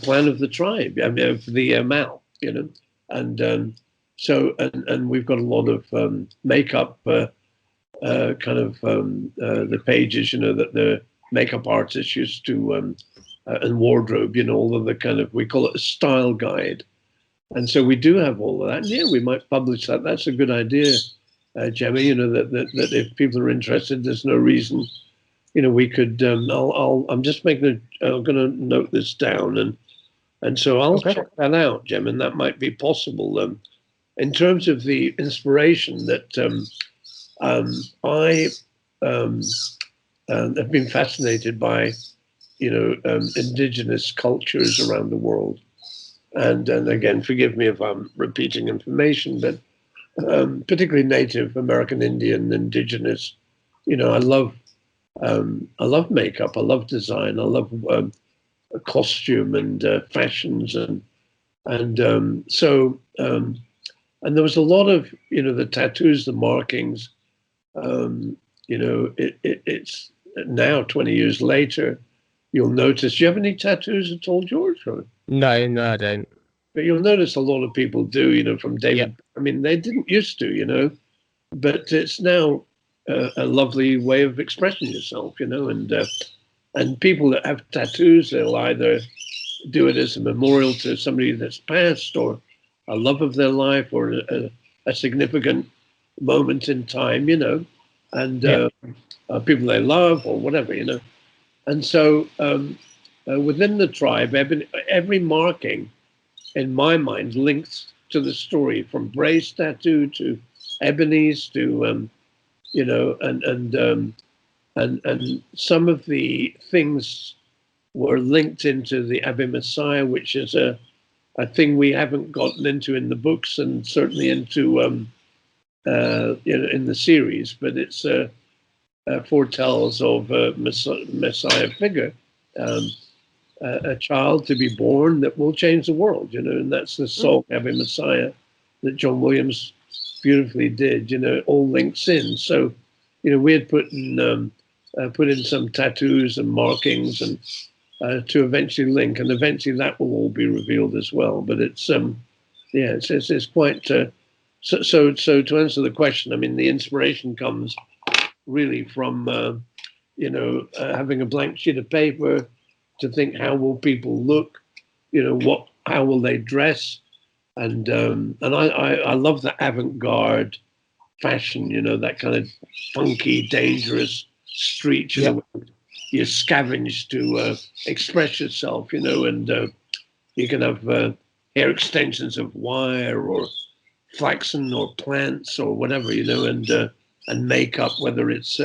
plan of the tribe, of the mall, and so we've got a lot of makeup, kind of the pages, that the makeup artists used to, and wardrobe, all of the kind of, we call it a style guide. And so we do have all of that. Yeah, we might publish that. That's a good idea, Gemma, that if people are interested, there's no reason, we could, I'm just I'm going to note this down. And so I'll check that out, Gemma, and that might be possible. In terms of the inspiration that I have been fascinated by, indigenous cultures around the world. And again, forgive me if I'm repeating information, but particularly Native American, Indian, indigenous, I love I love makeup. I love design. I love costume and fashions and so and there was a lot of the tattoos, the markings. It's now 20 years later. You'll notice. Do you have any tattoos at all, George? No, I don't. But you'll notice a lot of people do. From David. Yep. I mean, they didn't used to. But it's now a lovely way of expressing yourself. And people that have tattoos, they'll either do it as a memorial to somebody that's passed, or a love of their life, or a significant moment in time, and people they love, or whatever, And so within the tribe, every marking, in my mind, links to the story, from Bray's tattoo to Ebony's to, and some of the things were linked into the Abbey Messiah, which is a thing we haven't gotten into in the books, and certainly into in the series. But it's foretells of a Messiah figure, a child to be born that will change the world. And that's the song Abbey Messiah that John Williams beautifully did. It all links in. So, we had put in some tattoos and markings and to eventually link, and eventually that will all be revealed as well. But it's it's quite so to answer the question. I mean, the inspiration comes really from having a blank sheet of paper to think, how will people look, how will they dress, and I love the avant-garde fashion, that kind of funky, dangerous street, you scavenge to express yourself, and you can have hair extensions of wire or flaxen or plants or whatever, and makeup, whether it's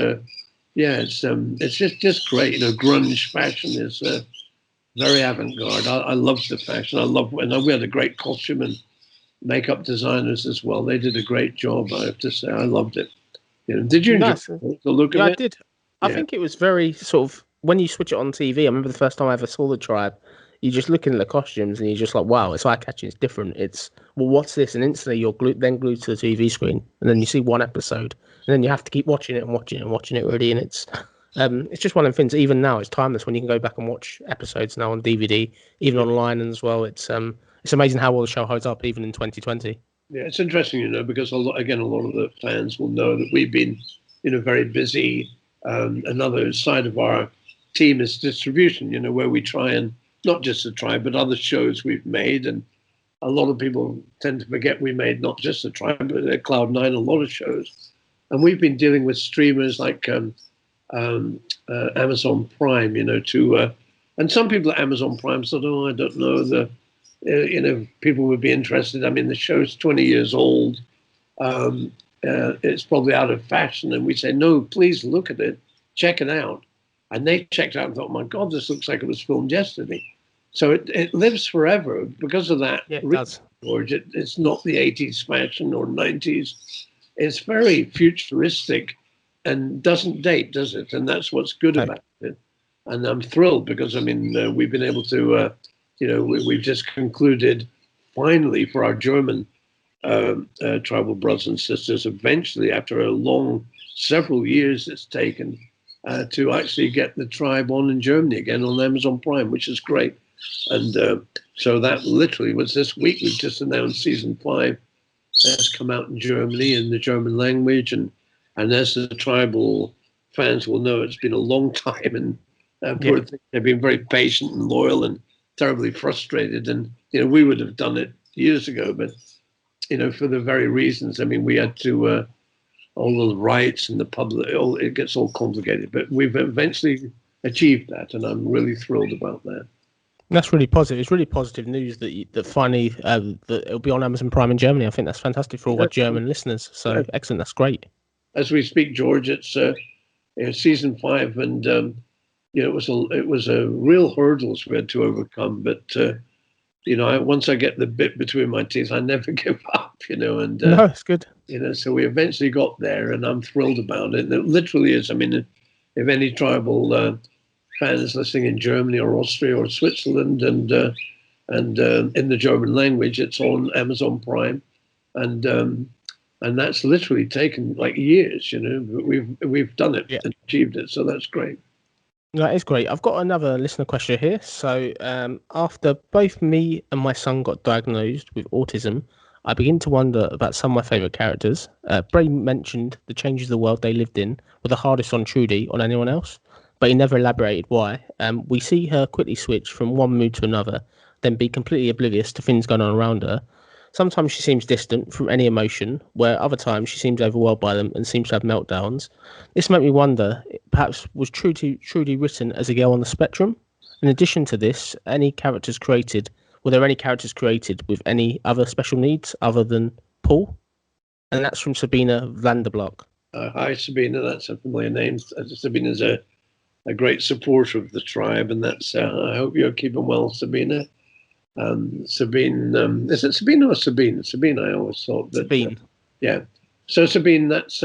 it's just great. Grunge fashion is very avant-garde. I love the fashion. And we had a great costume and makeup designers as well. They did a great job, I have to say. I loved it. Did you enjoy the look of it? I did. I think it was very sort of, when you switch it on TV, I remember the first time I ever saw the tribe, you're just looking at the costumes and you're just like, wow, it's eye-catching, it's different. It's, well, what's this? And instantly you're glued to the TV screen, and then you see one episode, and then you have to keep watching it and watching it and watching it really, and it's just one of the things. Even now, it's timeless when you can go back and watch episodes now on DVD, even online as well. It's amazing how well the show holds up even in 2020. Yeah, it's interesting, because a lot of the fans will know that we've been, very busy. Another side of our team is distribution, where we try and, not just the tribe, but other shows we've made. And a lot of people tend to forget we made not just the tribe, but at Cloud9, a lot of shows. And we've been dealing with streamers like Amazon Prime, and some people at Amazon Prime said, I don't know, people would be interested. I mean, the show's 20 years old. It's probably out of fashion. And we say, no, please look at it, check it out. And they checked out and thought, my God, this looks like it was filmed yesterday. So it lives forever because of that. Yeah, it does. George, it's not the 80s fashion or 90s. It's very futuristic and doesn't date, does it? And that's what's good about it. And I'm thrilled because, I mean, we've been able to, we've just concluded finally for our German tribal brothers and sisters, eventually, after a long several years it's taken, to actually get the tribe on in Germany again on Amazon Prime, which is great. And so that literally was this week. We've just announced season 5 has come out in Germany in the German language. And as the tribal fans will know, it's been a long time. And they've been very patient and loyal and terribly frustrated. And, we would have done it years ago. But, for the very reasons, I mean, we had to... all the rights and the public, it gets all complicated. But we've eventually achieved that, and I'm really thrilled about that. That's really positive. It's really positive news that finally that it'll be on Amazon Prime in Germany. I think that's fantastic for all our German listeners. So excellent. That's great. As we speak, George, it's season 5, and it was a real hurdles we had to overcome. But once I get the bit between my teeth, I never give up. And no, it's good. So we eventually got there, and I'm thrilled about it. And it literally is. I mean, if any tribal fans listening in Germany or Austria or Switzerland and in the German language, it's on Amazon Prime, and that's literally taken like years. But we've done it and achieved it, so that's great. That is great. I've got another listener question here. So, after both me and my son got diagnosed with autism, I begin to wonder about some of my favourite characters. Bray mentioned the changes of the world they lived in were the hardest on Trudy on anyone else, but he never elaborated why. We see her quickly switch from one mood to another, then be completely oblivious to things going on around her. Sometimes she seems distant from any emotion, where other times she seems overwhelmed by them and seems to have meltdowns. This made me wonder, perhaps was Trudy written as a girl on the spectrum? In addition to this, were there any characters created with any other special needs other than Paul? And that's from Sabina Vanderblock. Hi, Sabina. That's a familiar name. Sabina's a great supporter of the tribe, and that's. I hope you're keeping well, Sabina. Sabine, is it Sabina or Sabine? Sabine, I always thought that. Sabine. Yeah. So Sabine, that's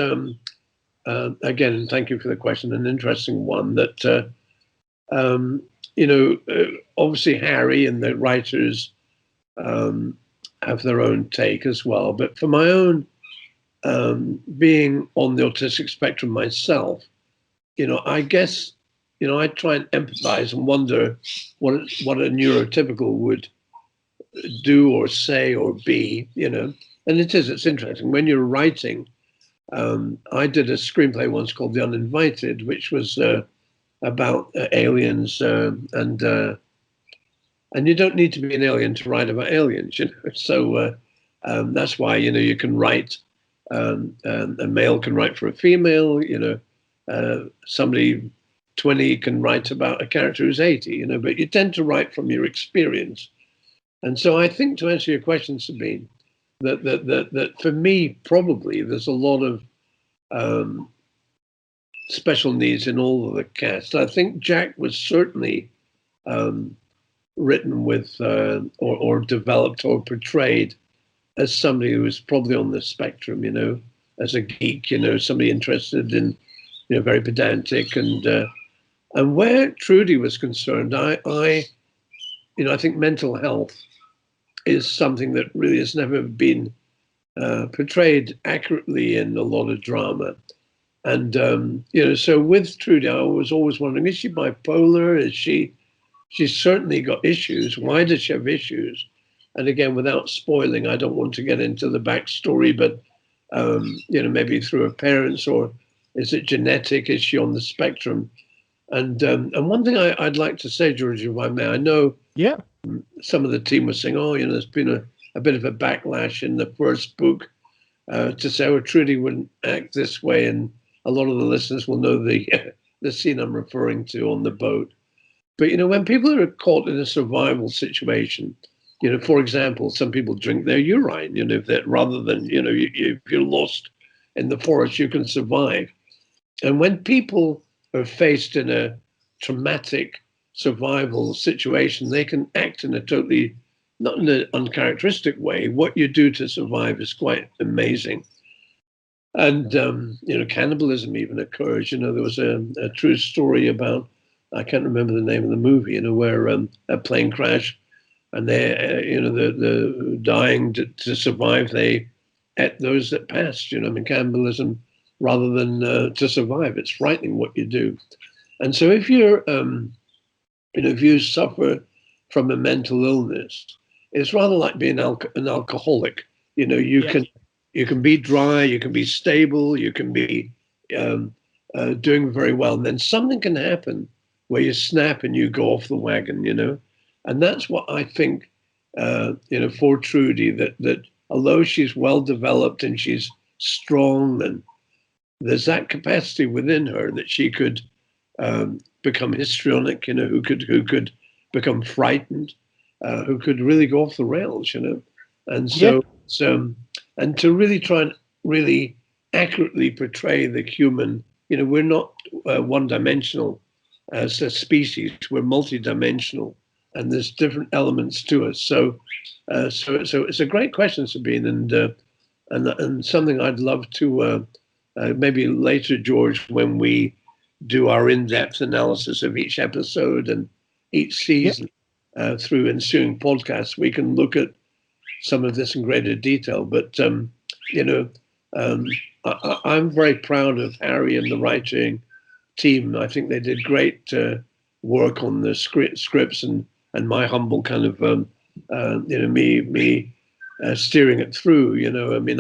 again, thank you for the question. An interesting one that obviously Harry and the writers have their own take as well. But for my own being on the autistic spectrum myself, I guess I try and empathize and wonder what a neurotypical would do or say or be, and it's interesting when you're writing. I did a screenplay once called The Uninvited, which was about aliens, and you don't need to be an alien to write about aliens, So that's why you can write. A male can write for a female, somebody 20 can write about a character who's 80, but you tend to write from your experience. And so I think, to answer your question, Sabine, that for me, probably there's a lot of special needs in all of the cast. I think Jack was certainly written with or developed or portrayed as somebody who was probably on the spectrum, as a geek, somebody interested in, very pedantic, and where Trudy was concerned, I think mental health is something that really has never been portrayed accurately in a lot of drama. And, so with Trudy, I was always wondering, is she bipolar? She's certainly got issues. Why does she have issues? And again, without spoiling, I don't want to get into the backstory, but, maybe through her parents, or is it genetic? Is she on the spectrum? And one thing I'd like to say, George, if I may, I know some of the team was saying, there's been a bit of a backlash in the first book to say, Trudy wouldn't act this way. And a lot of the listeners will know the scene I'm referring to on the boat. But, when people are caught in a survival situation, for example, some people drink their urine, that rather than, if you're lost in the forest, you can survive. And when people are faced in a traumatic survival situation, they can act in a totally, not in an uncharacteristic way. What you do to survive is quite amazing. And, cannibalism even occurs. There was a true story about, I can't remember the name of the movie, where a plane crash, and they, the dying to survive, they ate those that passed, cannibalism rather than to survive. It's frightening what you do. And so if you're, if you suffer from a mental illness, it's rather like being an alcoholic. You can be dry, you can be stable, you can be doing very well. And then something can happen where you snap and you go off the wagon, And that's what I think, for Trudy, that although she's well developed and she's strong, and there's that capacity within her that she could become histrionic, who could become frightened, who could really go off the rails, And so, and to really try and really accurately portray the human, we're not one-dimensional as a species, we're multi-dimensional, and there's different elements to us. So it's a great question, Sabine, and something I'd love to maybe later, George, when we do our in-depth analysis of each episode and each season through ensuing podcasts, we can look at some of this in greater detail. But, I'm very proud of Harry and the writing team. I think they did great work on the scripts and my humble kind of, me steering it through.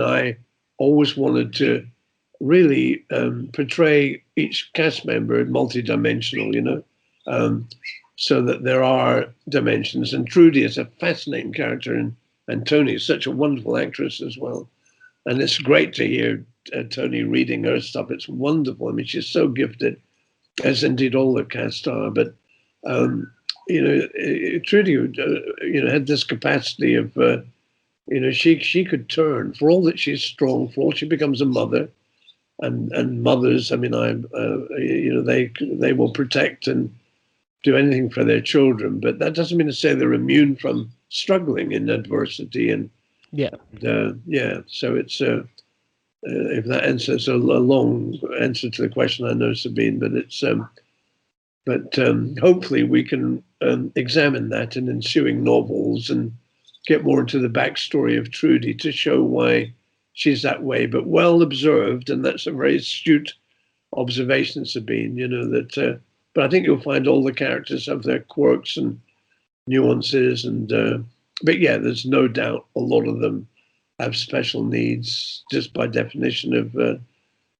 I always wanted to really portray each cast member multidimensional, so that there are dimensions. And Trudy is a fascinating character, and Tony is such a wonderful actress as well. And it's great to hear Tony reading her stuff. It's wonderful. I mean, she's so gifted, as indeed all the cast are. But Trudy, had this capacity of, she could turn, for all that she's strong, for all she becomes a mother, and mothers. I mean, they will protect and do anything for their children, but that doesn't mean to say they're immune from struggling in adversity. And so it's if that answers a long answer to the question, I know, Sabine, but it's hopefully we can examine that in ensuing novels and get more into the backstory of Trudy to show why she's that way. But well observed, and that's a very astute observation, Sabine. But I think you'll find all the characters have their quirks and nuances, and but yeah, there's no doubt a lot of them have special needs just by definition of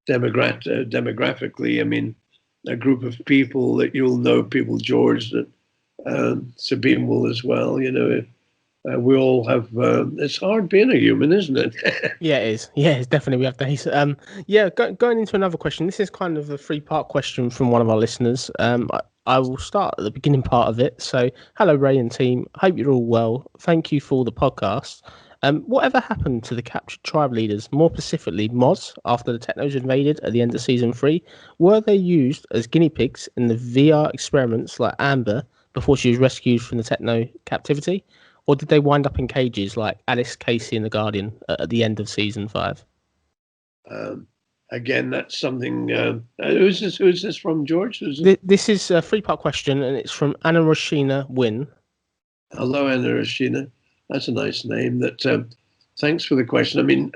demographically. I mean, a group of people that you'll know, people, George, that Sabine will as well. We all have. It's hard being a human, isn't it? Yeah, it is. Yeah, it's definitely. We have days. Going into another question. This is kind of a 3-part question from one of our listeners. I will start at the beginning part of it. So, hello, Ray and team. Hope you're all well. Thank you for the podcast. Whatever happened to the captured tribe leaders, more specifically Moz, after the Technos invaded at the end of season 3? Were they used as guinea pigs in the VR experiments like Amber before she was rescued from the Techno captivity? Or did they wind up in cages like Alice, Casey, and the Guardian at the end of season 5? Again, that's something. Who's this from, George? This is a 3-part question, and it's from Anna Roshina Wynn. Hello, Anna Roshina. That's a nice name. Thanks for the question. I mean,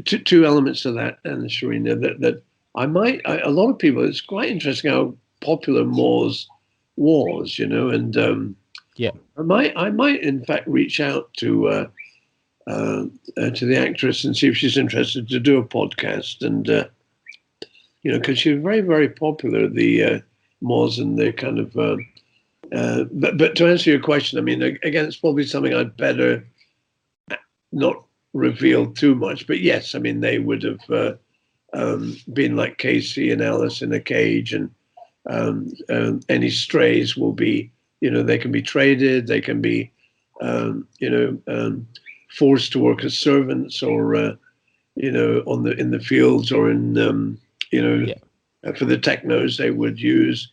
two elements to that, Anna Roshina. That a lot of people. It's quite interesting how popular Moz was, and. Yeah, I might in fact reach out to the actress and see if she's interested to do a podcast, and because she's very, very popular, the Moz, and the kind of. But to answer your question, I mean, again, it's probably something I'd better not reveal too much. But yes, I mean, they would have been like Casey and Alice in a cage, and any strays will be. They can be traded. They can be, forced to work as servants, or in the fields, or in for the Technos they would use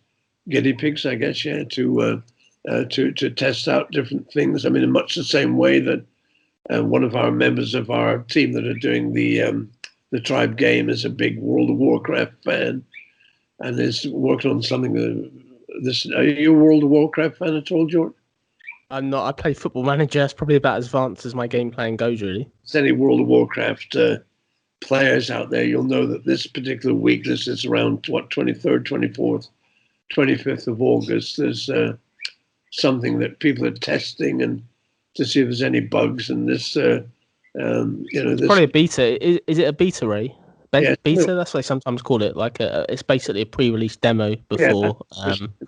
guinea pigs, I guess, to test out different things. I mean, in much the same way that one of our members of our team that are doing the Tribe game is a big World of Warcraft fan, and is working on something. Are you a World of Warcraft fan at all, George? I'm not. I play Football Manager. It's probably about as advanced as my game playing goes, really. If there's any World of Warcraft players out there, you'll know that this particular week, this is around 23rd, 24th, 25th of August. There's something that people are testing and to see if there's any bugs. And this, this probably a beta. Is it a beta, Ray? Beta, that's what they sometimes call it. Like it's basically a pre-release demo before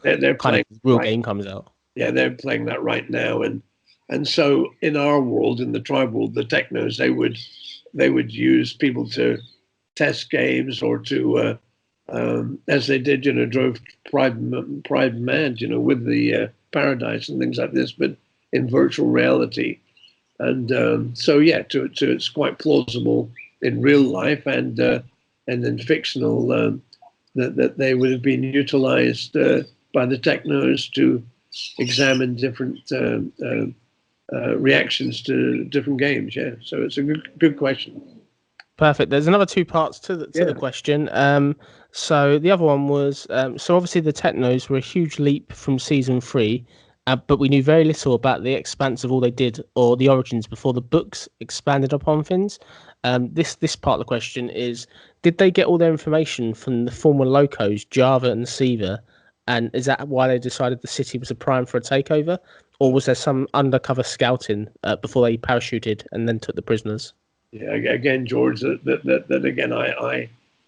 they're kind of real game comes out. Yeah, they're playing that right now, and so in our world, in the Tribe world, the Technos, they would use people to test games, or to as they did, drove Pride mad, with the Paradise and things like this, but in virtual reality, and so it's quite plausible in real life and in fictional that they would have been utilized by the Technos to examine different reactions to different games. Yeah, so it's a good question. Perfect. There's another 2 parts to the question. So the other one was so obviously the Technos were a huge leap from season 3, but we knew very little about the expanse of all they did or the origins before the books expanded upon things. This part of the question is: did they get all their information from the former locos Java and Siva, and is that why they decided the city was a prime for a takeover, or was there some undercover scouting before they parachuted and then took the prisoners? Yeah, again, George, that again,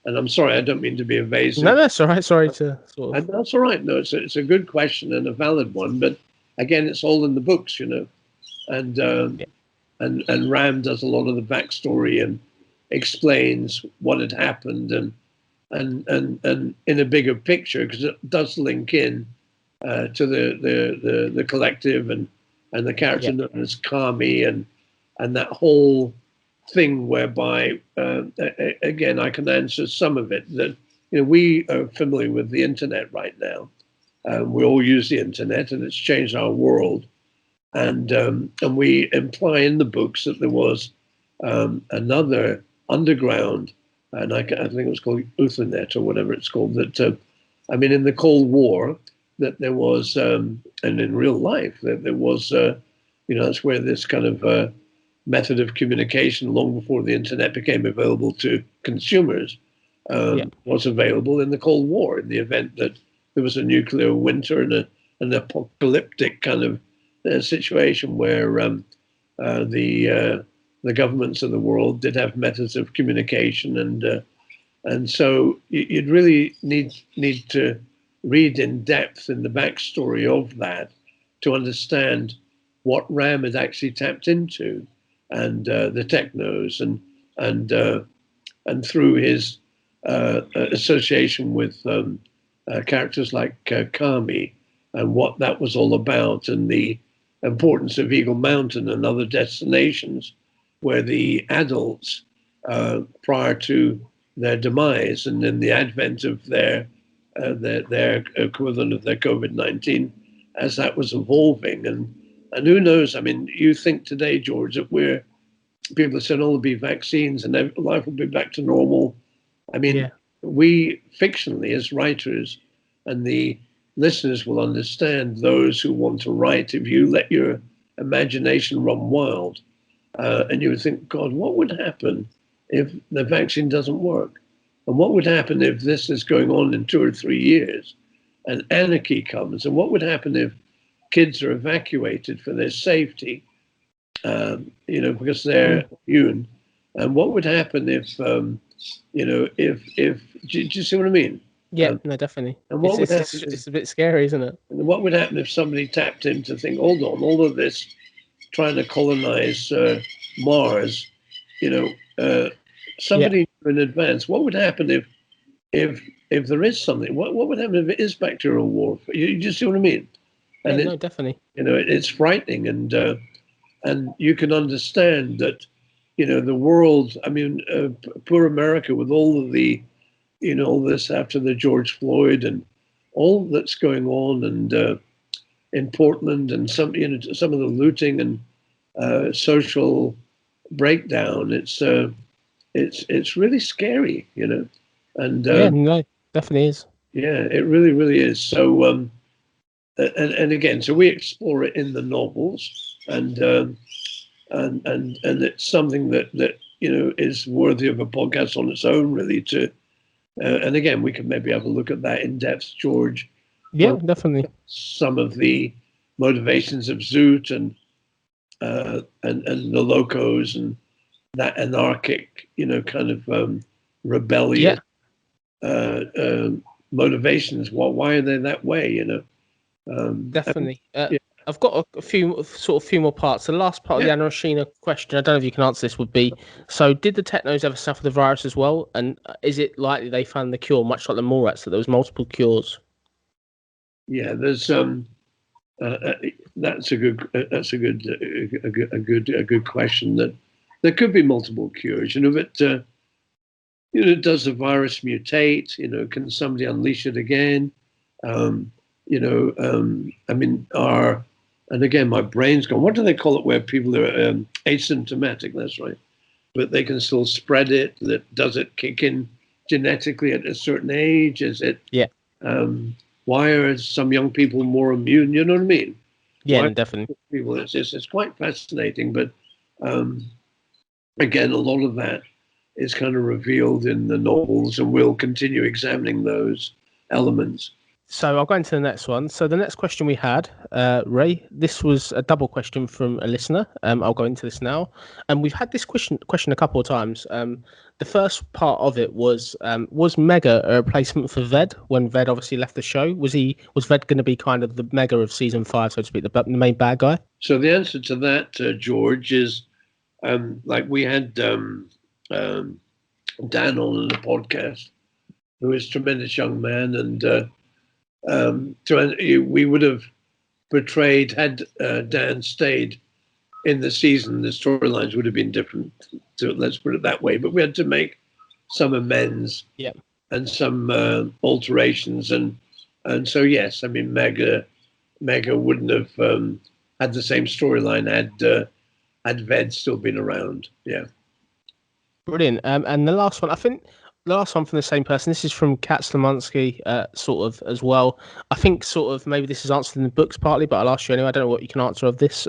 and I'm sorry, I don't mean to be evasive. No, that's all right. Sorry to sort of. And that's all right. No, it's a good question and a valid one. But again, it's all in the books, and and Ram does a lot of the backstory and explains what had happened and in a bigger picture, because it does link in to the collective and the character known as Kami and that whole thing whereby again I can answer some of it that we are familiar with the internet right now. We all use the internet and it's changed our world, and we imply in the books that there was another underground, and I think it was called Uthernet or whatever it's called, that I mean in the Cold War that there was and in real life that there was that's where this kind of method of communication long before the internet became available to consumers was available in the Cold War, in the event that there was a nuclear winter and an apocalyptic kind of situation where the governments of the world did have methods of communication, and so you'd really need to read in depth in the backstory of that to understand what Ram had actually tapped into, and the Technos, and through his association with characters like Kami, and what that was all about, and the importance of Eagle Mountain and other destinations where the adults, prior to their demise and in the advent of their equivalent of their COVID-19, as that was evolving, and who knows? I mean, you think today, George, that people are saying, "Oh, there'll be vaccines and life will be back to normal." I mean, we fictionally, as writers, and the listeners will understand, those who want to write, if you let your imagination run wild, and you would think, God, what would happen if the vaccine doesn't work? And what would happen if this is going on in 2 or 3 years and anarchy comes? And what would happen if kids are evacuated for their safety, because they're immune? And what would happen if, do you see what I mean? Yeah, no, definitely. And what it's a bit scary, isn't it? And what would happen if somebody tapped in to think, hold on, all of this trying to colonize Mars, somebody knew in advance. What would happen if there is something? What would happen if it is bacterial warfare? You just see what I mean? And no, definitely. It's frightening, and you can understand that, the world. I mean, poor America with all of the, all this after the George Floyd and all that's going on, and in Portland, and some of the looting and social breakdown. It's really scary, and no, definitely is. Yeah, it really, really is. So, and again, so we explore it in the novels, and it's something that is worthy of a podcast on its own, really. And again, we can maybe have a look at that in depth, George. Yeah, definitely. Some of the motivations of Zoot and the locos and that anarchic, kind of rebellion motivations. Why are they that way? Definitely. I've got a few more parts. The last part of the Anoshina question, I don't know if you can answer this, would be: so did the Technos ever suffer the virus as well? And is it likely they found the cure, much like the Morats, that there was multiple cures? Yeah, there's that's a good question. That there could be multiple cures, but does the virus mutate? Can somebody unleash it again? I mean, and again, my brain's gone. What do they call it where people are asymptomatic? That's right. But they can still spread it. Does it kick in genetically at a certain age? Is it? Yeah. Why are some young people more immune? You know what I mean? Yeah, Why definitely. people, it's quite fascinating, but again, a lot of that is kind of revealed in the novels, and we'll continue examining those elements. So I'll go into the next one. So the next question we had, Ray, this was a double question from a listener. I'll go into this now. And we've had this question a couple of times. The first part of it was Mega a replacement for Ved when Ved obviously left the show? Was Ved going to be kind of the Mega of season 5, so to speak, the main bad guy? So the answer to that, George, is like we had Dan on the podcast, who is a tremendous young man, and we would have portrayed, had Dan stayed in the season, the storylines would have been different, let's put it that way. But we had to make some amends, and some alterations, and so yes, I mean Mega wouldn't have had the same storyline had Ved still been around. Yeah. Brilliant. And the last one, I think. The last one from the same person. This is from Kat Slamansky, sort of as well. I think sort of maybe this is answered in the books partly, but I'll ask you anyway. I don't know what you can answer of this.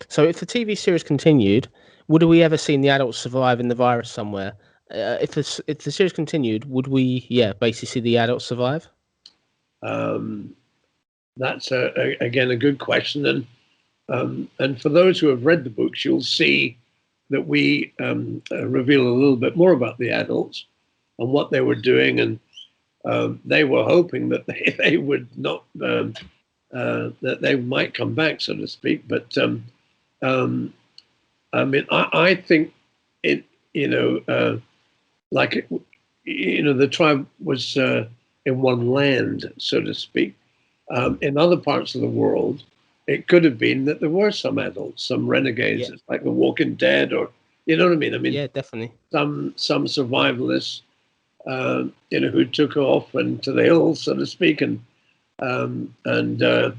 So if the TV series continued, would we ever seen the adults survive in the virus somewhere? If the series continued, would we, basically see the adults survive? That's again a good question, and for those who have read the books, you'll see that we reveal a little bit more about the adults and what they were doing, and they were hoping that they would not, that they might come back, so to speak. But I mean, I think it, the tribe was in one land, so to speak. In other parts of the world, it could have been that there were some adults, some renegades, like The Walking Dead, or you know what I mean? I mean, yeah, definitely. Some survivalists, who took off into the hills, so to speak, and there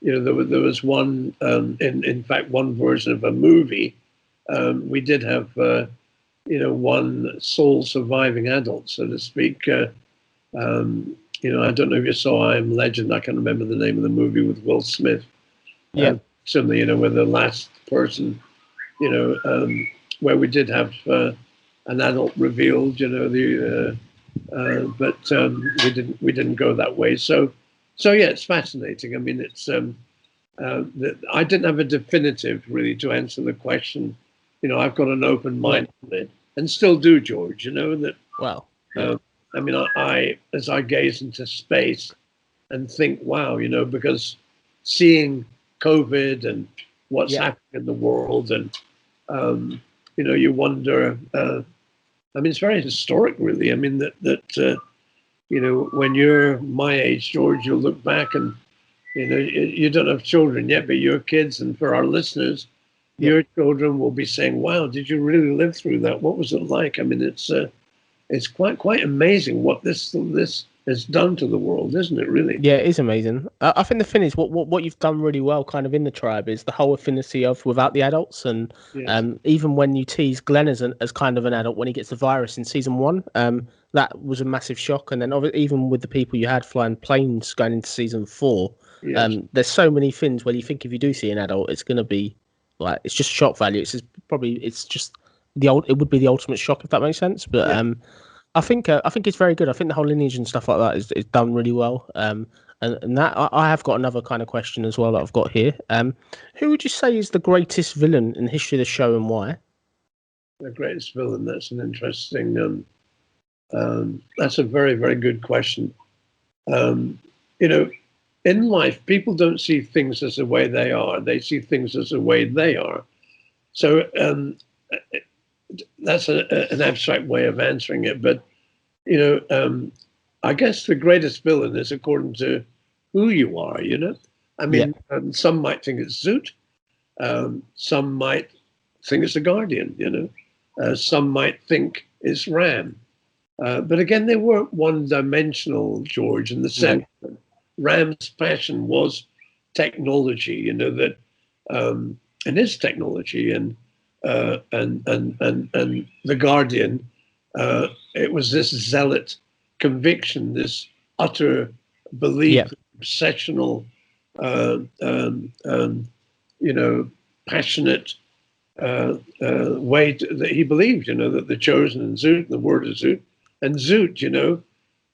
was one, in fact, one version of a movie. We did have, one sole surviving adult, so to speak. I don't know if you saw I Am Legend. I can't remember the name of the movie with Will Smith. Certainly, where the last person, where we did have an adult revealed, but we didn't go that way. So yeah, it's fascinating. I mean, it's I didn't have a definitive really to answer the question. I've got an open mind on it, and still do, George. That. Wow. I mean, I as I gaze into space and think, wow, because seeing COVID and what's happening in the world, and you wonder. I mean, it's very historic, really. I mean, that when you're my age, George, you'll look back and you don't have children yet, but your kids, and for our listeners, your children will be saying, "Wow, did you really live through that? What was it like?" I mean, it's quite amazing what this has done to the world, isn't it? Really? Yeah, it is amazing. I think the thing is, what you've done really well, kind of in the tribe, is the whole affinity of without the adults, and even when you tease Glenn as kind of an adult when he gets the virus in season 1, that was a massive shock. And then even with the people you had flying planes going into season 4, there's so many things where you think if you do see an adult, it's going to be like it's just shock value. It would be the ultimate shock, if that makes sense. But I think it's very good. I think the whole lineage and stuff like that is done really well. And that I have got another kind of question as well that I've got here. Who would you say is the greatest villain in the history of the show, and why? The greatest villain. That's an interesting. That's a very, very good question. In life, people don't see things as the way they are. They see things as the way they are. So that's an abstract way of answering it. But, I guess the greatest villain is according to who you are, I mean, some might think it's Zoot. Some might think it's the Guardian, some might think it's Ram. But again, they weren't one-dimensional, George, in the sense that Ram's passion was technology, that and is technology, and the Guardian it was this zealot conviction, this utter belief, obsessional, passionate way that he believed, that the chosen and Zoot, the word is Zoot, and Zoot,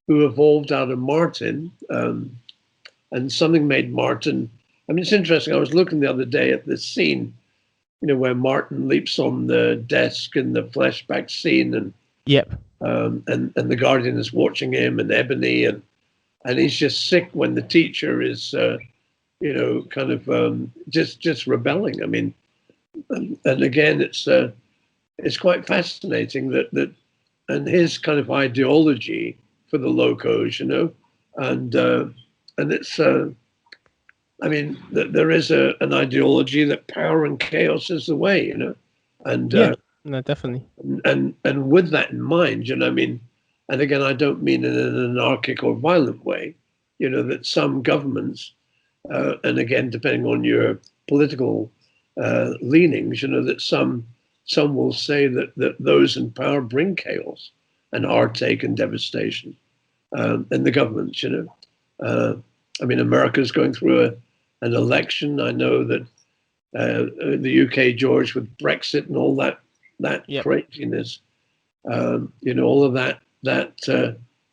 who evolved out of Martin, and something made Martin. I mean, it's interesting. I was looking the other day at this scene, where Martin leaps on the desk in the flashback scene, and and the Guardian is watching him, and Ebony, and he's just sick when the teacher is, just rebelling. I mean, and again, it's quite fascinating that and his kind of ideology for the locos, and it's. I mean, there is an ideology that power and chaos is the way, and no, definitely. And with that in mind, I mean, and again, I don't mean in an anarchic or violent way, that some governments, and again, depending on your political leanings, that some will say that those in power bring chaos and heartache and devastation, and the governments, I mean, America's going through an election. I know that the UK, George, with Brexit and all that craziness, all of that,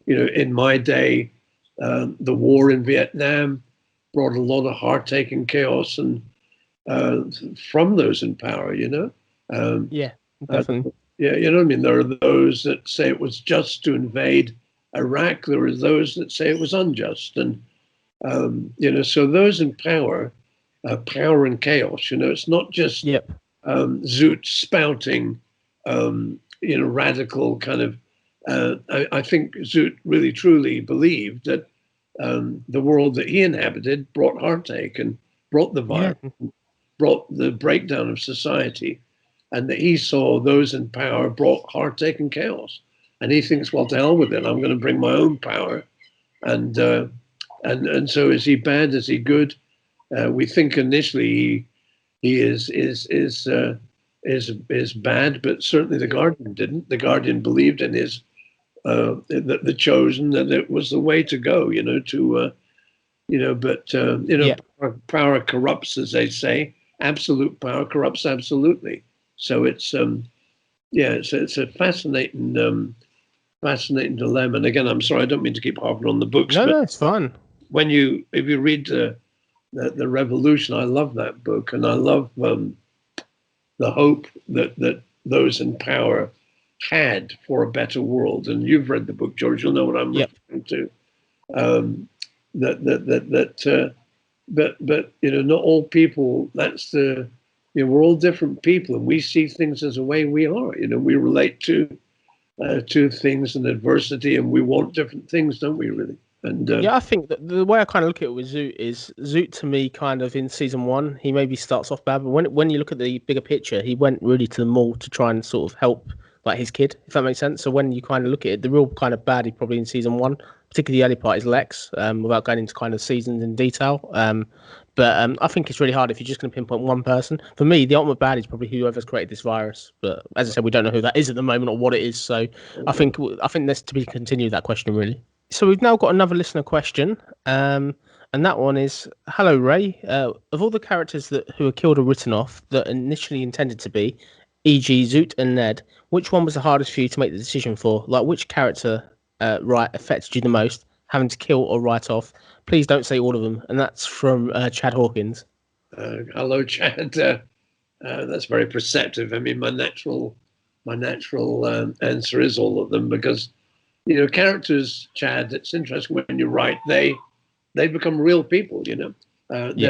in my day, the war in Vietnam brought a lot of heartache and chaos, and from those in power, definitely. What I mean? There are those that say it was just to invade Iraq. There are those that say it was unjust, and so those in power, power and chaos. It's not just Zoot spouting, radical kind of. I think Zoot really truly believed that the world that he inhabited brought heartache and brought the violence, brought the breakdown of society, and that he saw those in power brought heartache and chaos. And he thinks, well, to hell with it. I'm going to bring my own power, and so is he bad? Is he good? We think initially he is bad, but certainly the Guardian didn't. The Guardian believed in his the chosen, that it was the way to go. Power corrupts, as they say. Absolute power corrupts absolutely. So it's it's a fascinating dilemma. And again, I'm sorry, I don't mean to keep harping on the books. No, it's fun. If you read the Revolution, I love that book, and I love the hope that those in power had for a better world. And you've read the book, George. You'll know what I'm referring to. But not all people. That's the we're all different people, and we see things as the way we are. We relate to things and adversity, and we want different things, don't we? Really. And I think that the way I kind of look at it with Zoot is Zoot to me, kind of in season 1, he maybe starts off bad, but when you look at the bigger picture, he went really to the mall to try and sort of help like his kid, if that makes sense. So when you kind of look at it, the real kind of baddie probably in season 1, particularly the early part, is Lex, without going into kind of seasons in detail. But I think it's really hard if you're just going to pinpoint one person. For me, the ultimate baddie is probably whoever's created this virus. But as I said, we don't know who that is at the moment or what it is. So I think there's to be continued, that question, really. So we've now got another listener question, and that one is, hello, Ray. Of all the characters who were killed or written off that initially intended to be, e.g. Zoot and Ned, which one was the hardest for you to make the decision for? Like, which character affected you the most, having to kill or write off? Please don't say all of them. And that's from Chad Hawkins. Hello, Chad. That's very perceptive. I mean, my natural answer is all of them, because characters, Chad, it's interesting when you write, they become real people, they're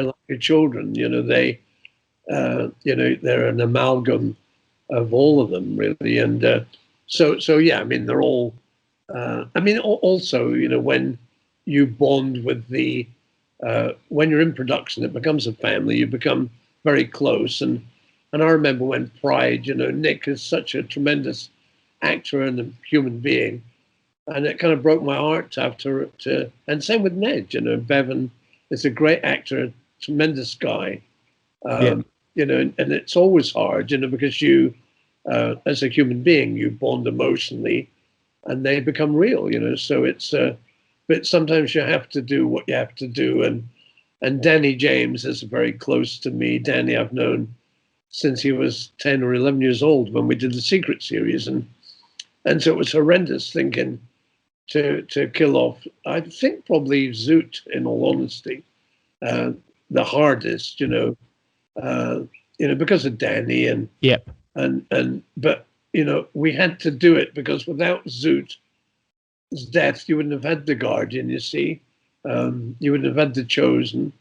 like your children, they're an amalgam of all of them, really. And so I mean, they're all, also, when you bond with when you're in production, it becomes a family, you become very close. And I remember when Pride, Nick is such a tremendous actor and a human being. And it kind of broke my heart to have to and same with Ned, Bevan is a great actor, tremendous guy, and it's always hard, because you as a human being, you bond emotionally, and they become real. So it's. But sometimes you have to do what you have to do, and Danny James is very close to me. Danny, I've known since he was 10 or 11 years old when we did the Secret series, and so it was horrendous thinking to kill off. I think probably Zoot, in all honesty, the hardest, because of Danny and Yep. but we had to do it because without Zoot's death, you wouldn't have had the Guardian. You see, you wouldn't have had the Chosen,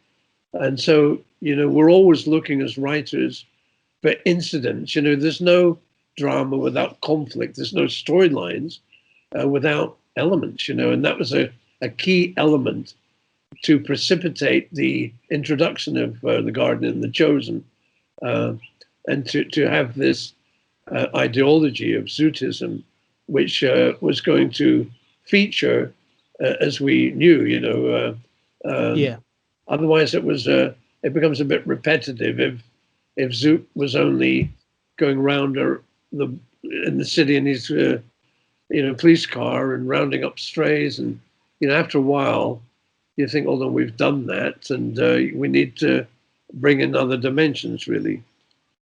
and so we're always looking as writers for incidents. There's no drama without conflict. There's no storylines without elements. And that was a key element to precipitate the introduction of the Guardian and the Chosen, and to have this ideology of Zootism, which was going to feature as we knew. Yeah. Otherwise, it becomes a bit repetitive if Zoot was only going around in the city in his police car and rounding up strays, and after a while you think, oh no, we've done that, and we need to bring in other dimensions, really.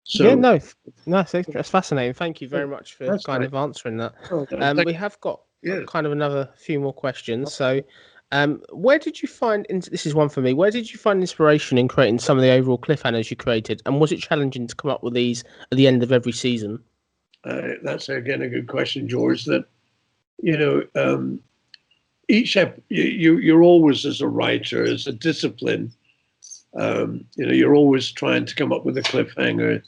So Yeah, no, that's fascinating. Thank you very much for That's kind right. of answering that. Thank We have got Yeah. kind of another few more questions. So, where did you find? This is one for me. Where did you find inspiration in creating some of the overall cliffhangers you created, and was it challenging to come up with these at the end of every season? That's again a good question, George. That you're always, as a writer, as a discipline, you're always trying to come up with a cliffhanger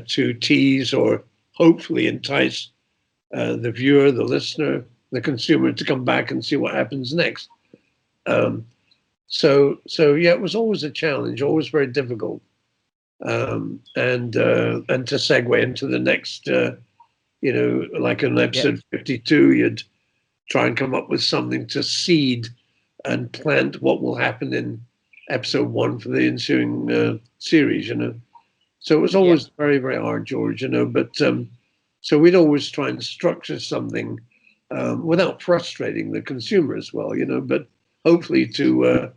to tease or hopefully entice the viewer, the listener, the consumer to come back and see what happens next. So yeah, it was always a challenge, always very difficult, and to segue into the next, like in episode 52, you'd try and come up with something to seed and plant what will happen in episode 1 for the ensuing series. So it was always very, very hard, George. But so we'd always try and structure something without frustrating the consumer as well, but hopefully to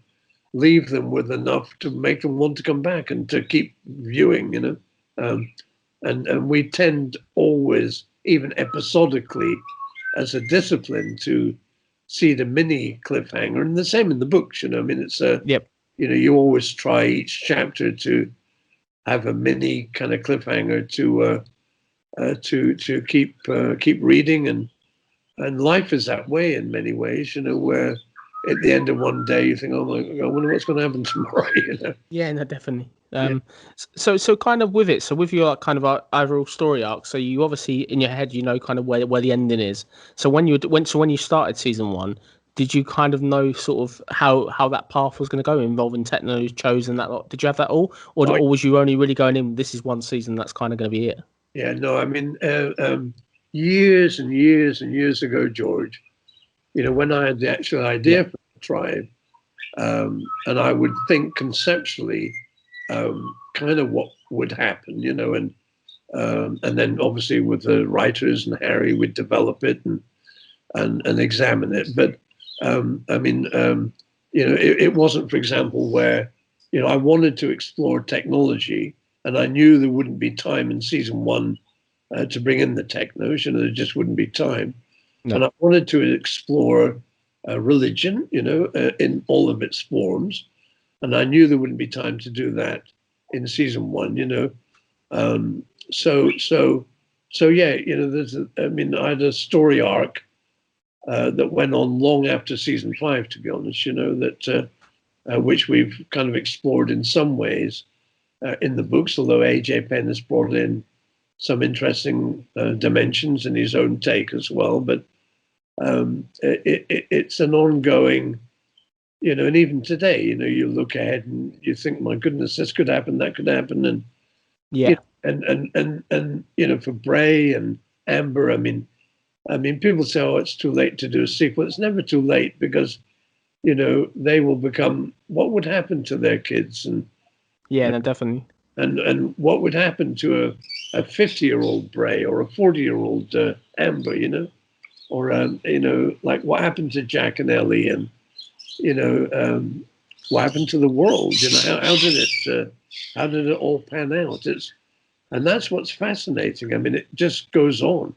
leave them with enough to make them want to come back and to keep viewing, and we tend always, even episodically, as a discipline, to see the mini cliffhanger, and the same in the books. It's you always try each chapter to have a mini kind of cliffhanger to keep reading, and life is that way in many ways. Where at the end of one day you think, oh my God, I wonder what's going to happen tomorrow. Yeah, no, definitely. So kind of with it, so with your kind of overall story arc, so you obviously in your head kind of where the ending is. So when you started season 1, did you kind of know sort of how that path was going to go involving Techno's Chosen, that lot? Did you have that all, or was you only really going in, this is one season, that's kind of going to be it? Yeah, no, I mean, years and years and years ago, George, when I had the actual idea for the Tribe, and I would think conceptually kind of what would happen, and then obviously with the writers and Harry, we'd develop it and examine it. But I mean, it wasn't, for example, where I wanted to explore technology, and I knew there wouldn't be time in season 1 to bring in the technos. There just wouldn't be time. No. And I wanted to explore religion, in all of its forms, and I knew there wouldn't be time to do that in season 1. So yeah, I had a story arc that went on long after season 5, to be honest. That which we've kind of explored in some ways in the books, although AJ Penn has brought in some interesting dimensions in his own take as well. But it's an ongoing, and even today, you look ahead and you think, my goodness, this could happen, that could happen, and and for Bray and Amber, I mean, people say, oh, it's too late to do a sequel. It's never too late, because they will become, what would happen to their kids, and no, definitely. and what would happen to a 50-year-old Bray or a 40-year-old Amber, or like what happened to Jack and Ellie, and what happened to the world? How did it all pan out? And that's what's fascinating. I mean, it just goes on,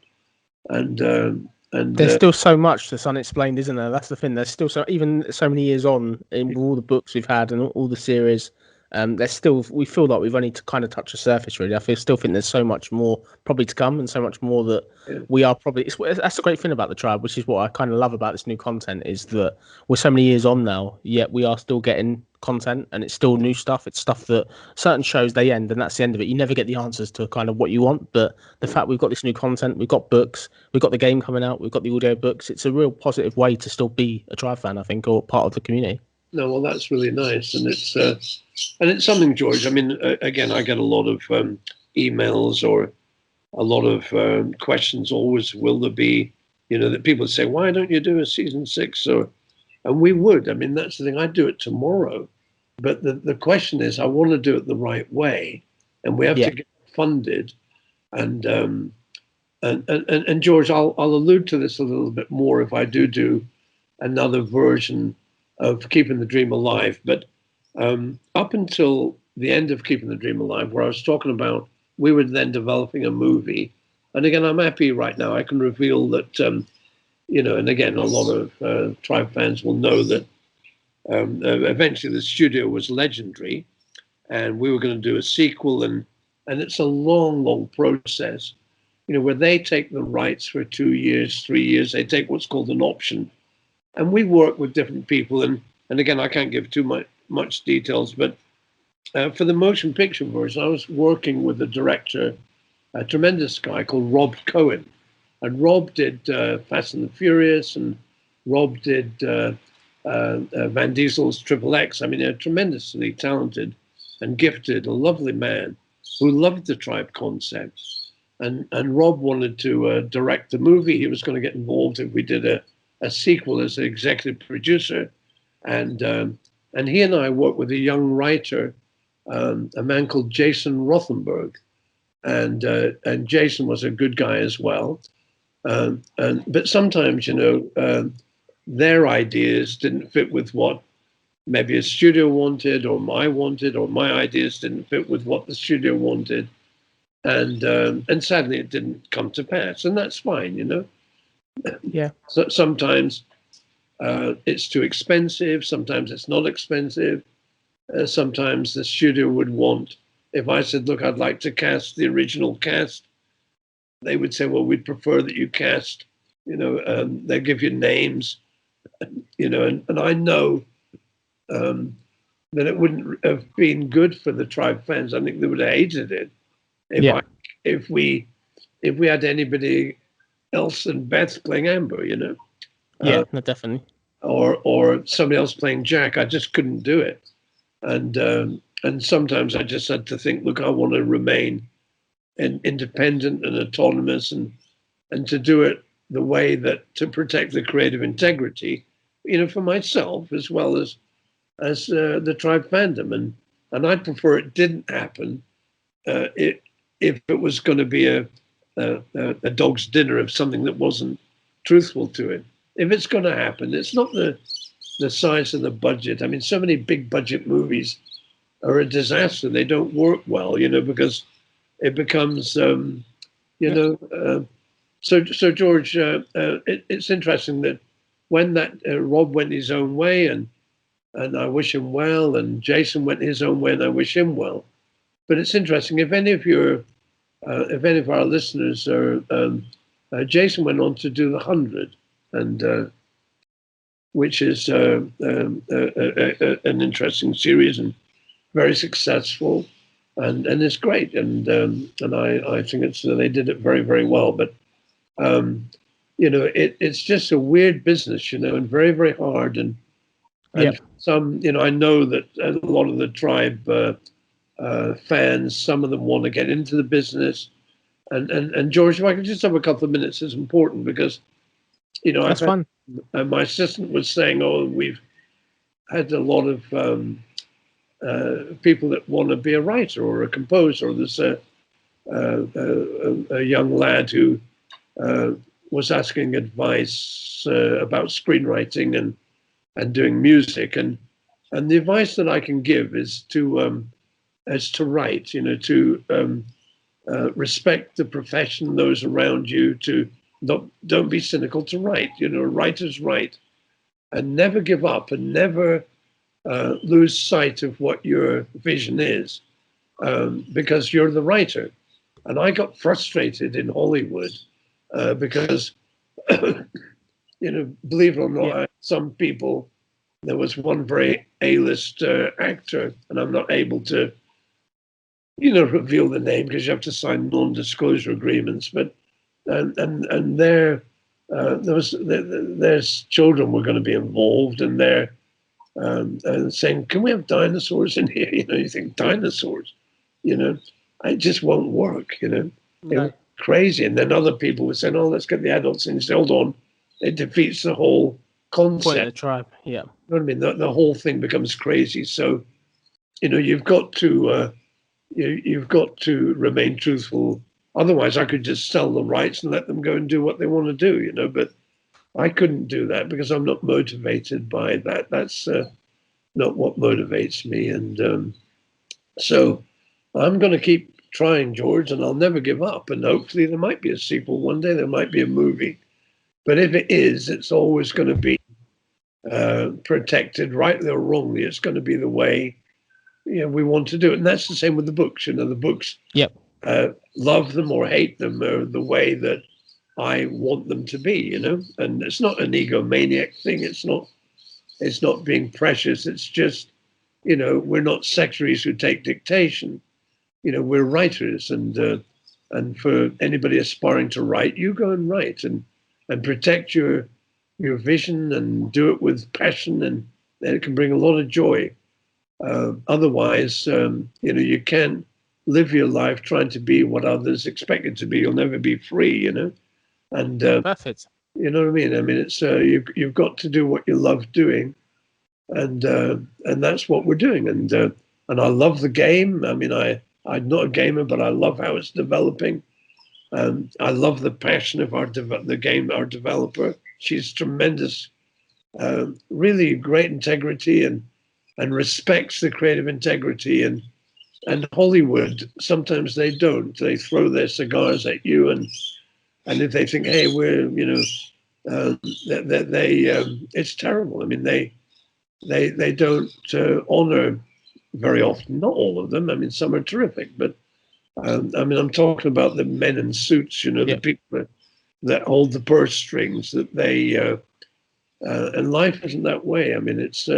and there's still so much that's unexplained, isn't there? That's the thing. There's still even so many years on in all the books we've had and all the series. We feel like we've only kind of touched the surface, really. Still think there's so much more probably to come, and so much more that we are probably. That's the great thing about the Tribe, which is what I kind of love about this new content, is that we're so many years on now, yet we are still getting content, and it's still new stuff. It's stuff that certain shows they end, and that's the end of it. You never get the answers to kind of what you want, but the fact we've got this new content, we've got books, we've got the game coming out, we've got the audio books. It's a real positive way to still be a Tribe fan, I think, or part of the community. No, well, that's really nice, and it's something, George. I mean, again, I get a lot of emails or a lot of questions. Always, will there be, that people say, why don't you do a season 6? And we would. I mean, that's the thing. I'd do it tomorrow, but the question is, I want to do it the right way, and we have to get funded. And George, I'll allude to this a little bit more if I do another version of Keeping the Dream Alive. But up until the end of Keeping the Dream Alive, where I was talking about we were then developing a movie. And again, I'm happy right now. I can reveal that, and again, a lot of Tribe fans will know that eventually the studio was Legendary, and we were going to do a sequel. And it's a long, long process, where they take the rights for 2 years, 3 years. They take what's called an option. And we work with different people, and again, I can't give too much details, but for the motion picture version, I was working with a director, a tremendous guy called Rob Cohen. And Rob did Fast and the Furious, and Rob did Van Diesel's Triple X. I mean, a tremendously talented and gifted, a lovely man who loved the Tribe concept. And Rob wanted to direct the movie. He was going to get involved if we did a sequel as an executive producer, and he and I worked with a young writer, a man called Jason Rothenberg, and Jason was a good guy as well, but sometimes their ideas didn't fit with what maybe a studio wanted, or my ideas didn't fit with what the studio wanted, and sadly it didn't come to pass, and that's fine, Yeah. So sometimes it's too expensive. Sometimes it's not expensive. Sometimes the studio would want, if I said, look, I'd like to cast the original cast, they would say, well, we'd prefer that you cast, they give you names, and I know that it wouldn't have been good for the Tribe fans. I think they would have hated it if we had anybody else than Beth playing Amber, Yeah, no, definitely. Or somebody else playing Jack. I just couldn't do it. And sometimes I just had to think, look, I want to remain independent and autonomous, and to do it the way that to protect the creative integrity, for myself as well as the Tribe fandom. And I'd prefer it didn't happen if it was going to be a dog's dinner of something that wasn't truthful to it. If it's going to happen, it's not the size of the budget. I mean, so many big budget movies are a disaster. They don't work well, because it becomes, So George, it's interesting that when that Rob went his own way, and I wish him well, and Jason went his own way, and I wish him well. But it's interesting, if any of our listeners are, Jason went on to do The 100, and which is an interesting series and very successful, and it's great, and I think they did it very, very well. But it's just a weird business, and very, very hard, and some, I know that a lot of the Tribe fans, some of them want to get into the business. And George, if I could just have a couple of minutes, is important, because, that's fun. My assistant was saying, we've had a lot of people that want to be a writer or a composer. There's a young lad who was asking advice about screenwriting and doing music, and the advice that I can give is to write. To respect the profession, those around you. To don't be cynical. To write. Writers write, and never give up, and never lose sight of what your vision is, because you're the writer. And I got frustrated in Hollywood because, believe it or not, some people, there was one very A-list actor, and I'm not able to, reveal the name because you have to sign non-disclosure agreements. But and their children were going to be involved, and they're saying, "Can we have dinosaurs in here?" You think dinosaurs, it just won't work. It was crazy. And then other people were saying, "Oh, let's get the adults in." Say, hold on, it defeats the whole concept. Point of the tribe, yeah. You know what I mean? The whole thing becomes crazy. So, you've got to remain truthful. Otherwise, I could just sell the rights and let them go and do what they want to do. But I couldn't do that because I'm not motivated by that. That's not what motivates me. And so I'm going to keep trying, George, and I'll never give up. And hopefully there might be a sequel one day. There might be a movie. But if it is, it's always going to be protected, rightly or wrongly. It's going to be the way we want to do it. And that's the same with the books. The books, love them or hate them, are the way that I want them to be, and it's not an egomaniac thing. It's not being precious. It's just, we're not secretaries who take dictation. We're writers, and for anybody aspiring to write, you go and write and protect your vision and do it with passion, and it can bring a lot of joy. Otherwise, you can't live your life trying to be what others expect it to be. You'll never be free, And perfect. You know what I mean? I mean, it's you've got to do what you love doing, and that's what we're doing. And I love the game. I mean, I'm not a gamer, but I love how it's developing. I love the passion of our developer. She's tremendous, really great integrity, and respects the creative integrity. And Hollywood, sometimes they don't. They throw their cigars at you, and if they think, hey, we're, it's terrible. I mean, they don't honor very often. Not all of them. I mean, some are terrific, but I'm talking about the men in suits. The people that hold the purse strings. That they and life isn't that way. I mean, it's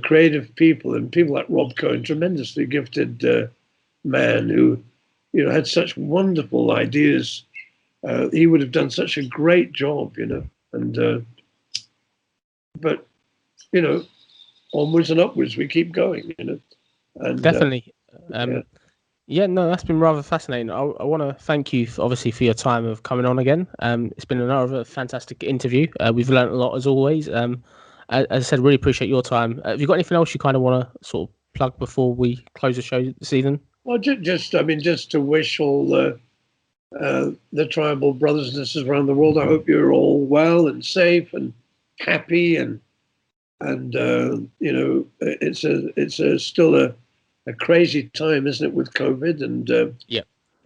creative people, and people like Rob Cohen, tremendously gifted man who, had such wonderful ideas. He would have done such a great job, and but onwards and upwards we keep going, and definitely. No, that's been rather fascinating. I want to thank you obviously for your time of coming on again. It's been another fantastic interview. We've learned a lot as always. As I said, really appreciate your time. Have you got anything else you kind of want to sort of plug before we close the show this evening? Well, just to wish all the tribal brothers and sisters around the world, I hope you're all well and safe and happy, and it's still a crazy time, isn't it, with COVID?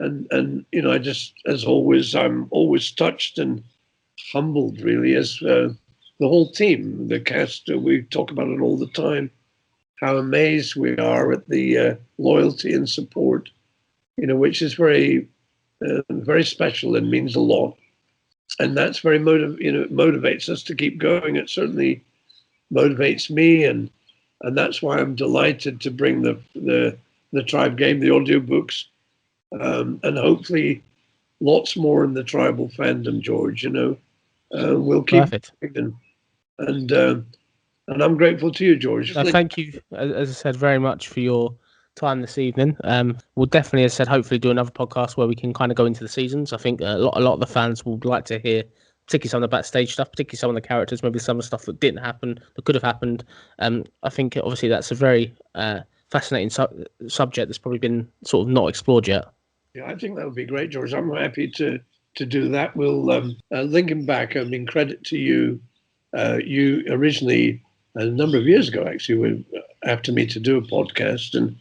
And I just, as always, I'm always touched and humbled, really, as the whole team, the cast, we talk about it all the time, how amazed we are at the loyalty and support, which is very, very special and means a lot. And that's very motivates us to keep going. It certainly motivates me, and that's why I'm delighted to bring the Tribe game, the audiobooks, and hopefully lots more in the tribal fandom, George. We'll keep going. And I'm grateful to you, George. Thank you, as I said, very much for your time this evening. We'll definitely, as I said, hopefully do another podcast where we can kind of go into the seasons. I think a lot of the fans would like to hear particularly some of the backstage stuff, particularly some of the characters, maybe some of the stuff that didn't happen, that could have happened. I think obviously that's a very fascinating subject that's probably been sort of not explored yet. Yeah, I think that would be great, George. I'm happy to do that. We'll linking back. I mean, credit to you. You originally, a number of years ago, actually, were after me to do a podcast, and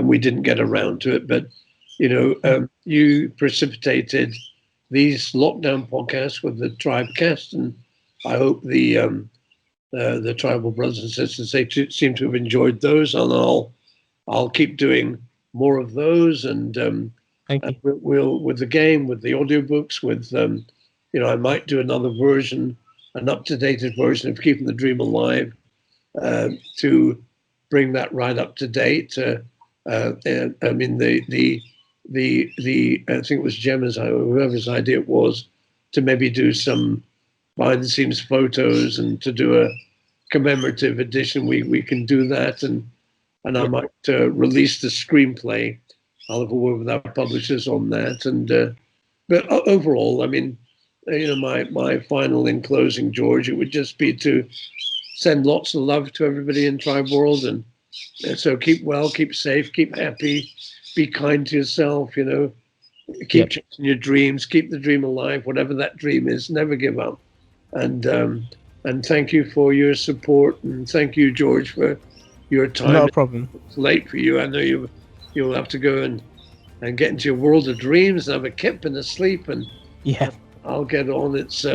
we didn't get around to it. But you precipitated these lockdown podcasts with the Tribecast, and I hope the tribal brothers and sisters seem to have enjoyed those, and I'll keep doing more of those, and Thank you. we'll with the game, with the audiobooks, with I might do another version, an up-to-date version of Keeping the Dream Alive, to bring that right up to date. And I mean the I think it was Gemma's, whoever's idea it was, to maybe do some behind-the-scenes photos and to do a commemorative edition. We can do that, and I might release the screenplay. I'll have a word with our publishers on that, and but overall, I mean, my final in closing, George, it would just be to send lots of love to everybody in Tribe World, and so keep well, keep safe, keep happy, be kind to yourself. Keep chasing your dreams, keep the dream alive, whatever that dream is. Never give up, and thank you for your support, and thank you, George, for your time. Not a problem. It's late for you. I know you'll have to go and get into your world of dreams and have a kip and a sleep, and yeah, I'll get on. It's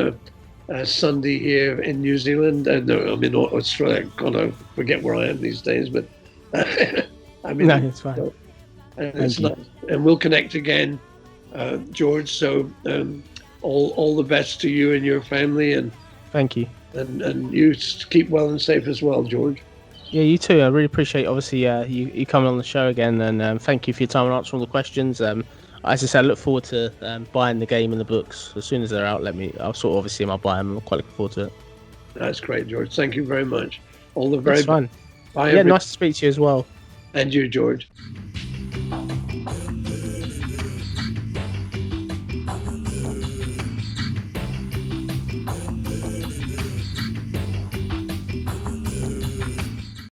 Sunday here in New Zealand. No, I'm in Australia. God, I forget where I am these days, but I mean, no, it's fine. And it's nice. And we'll connect again, George. So all the best to you and your family, and thank you. And you keep well and safe as well, George. Yeah, you too. I really appreciate, obviously, you coming on the show again, and thank you for your time and answering all the questions. As I said, I look forward to buying the game and the books as soon as they're out. I'll sort of obviously I'll buy them. I'm quite looking forward to it. That's great, George. Thank you very much. All the very best. Fun. Bye. Yeah, nice to speak to you as well. And you, George.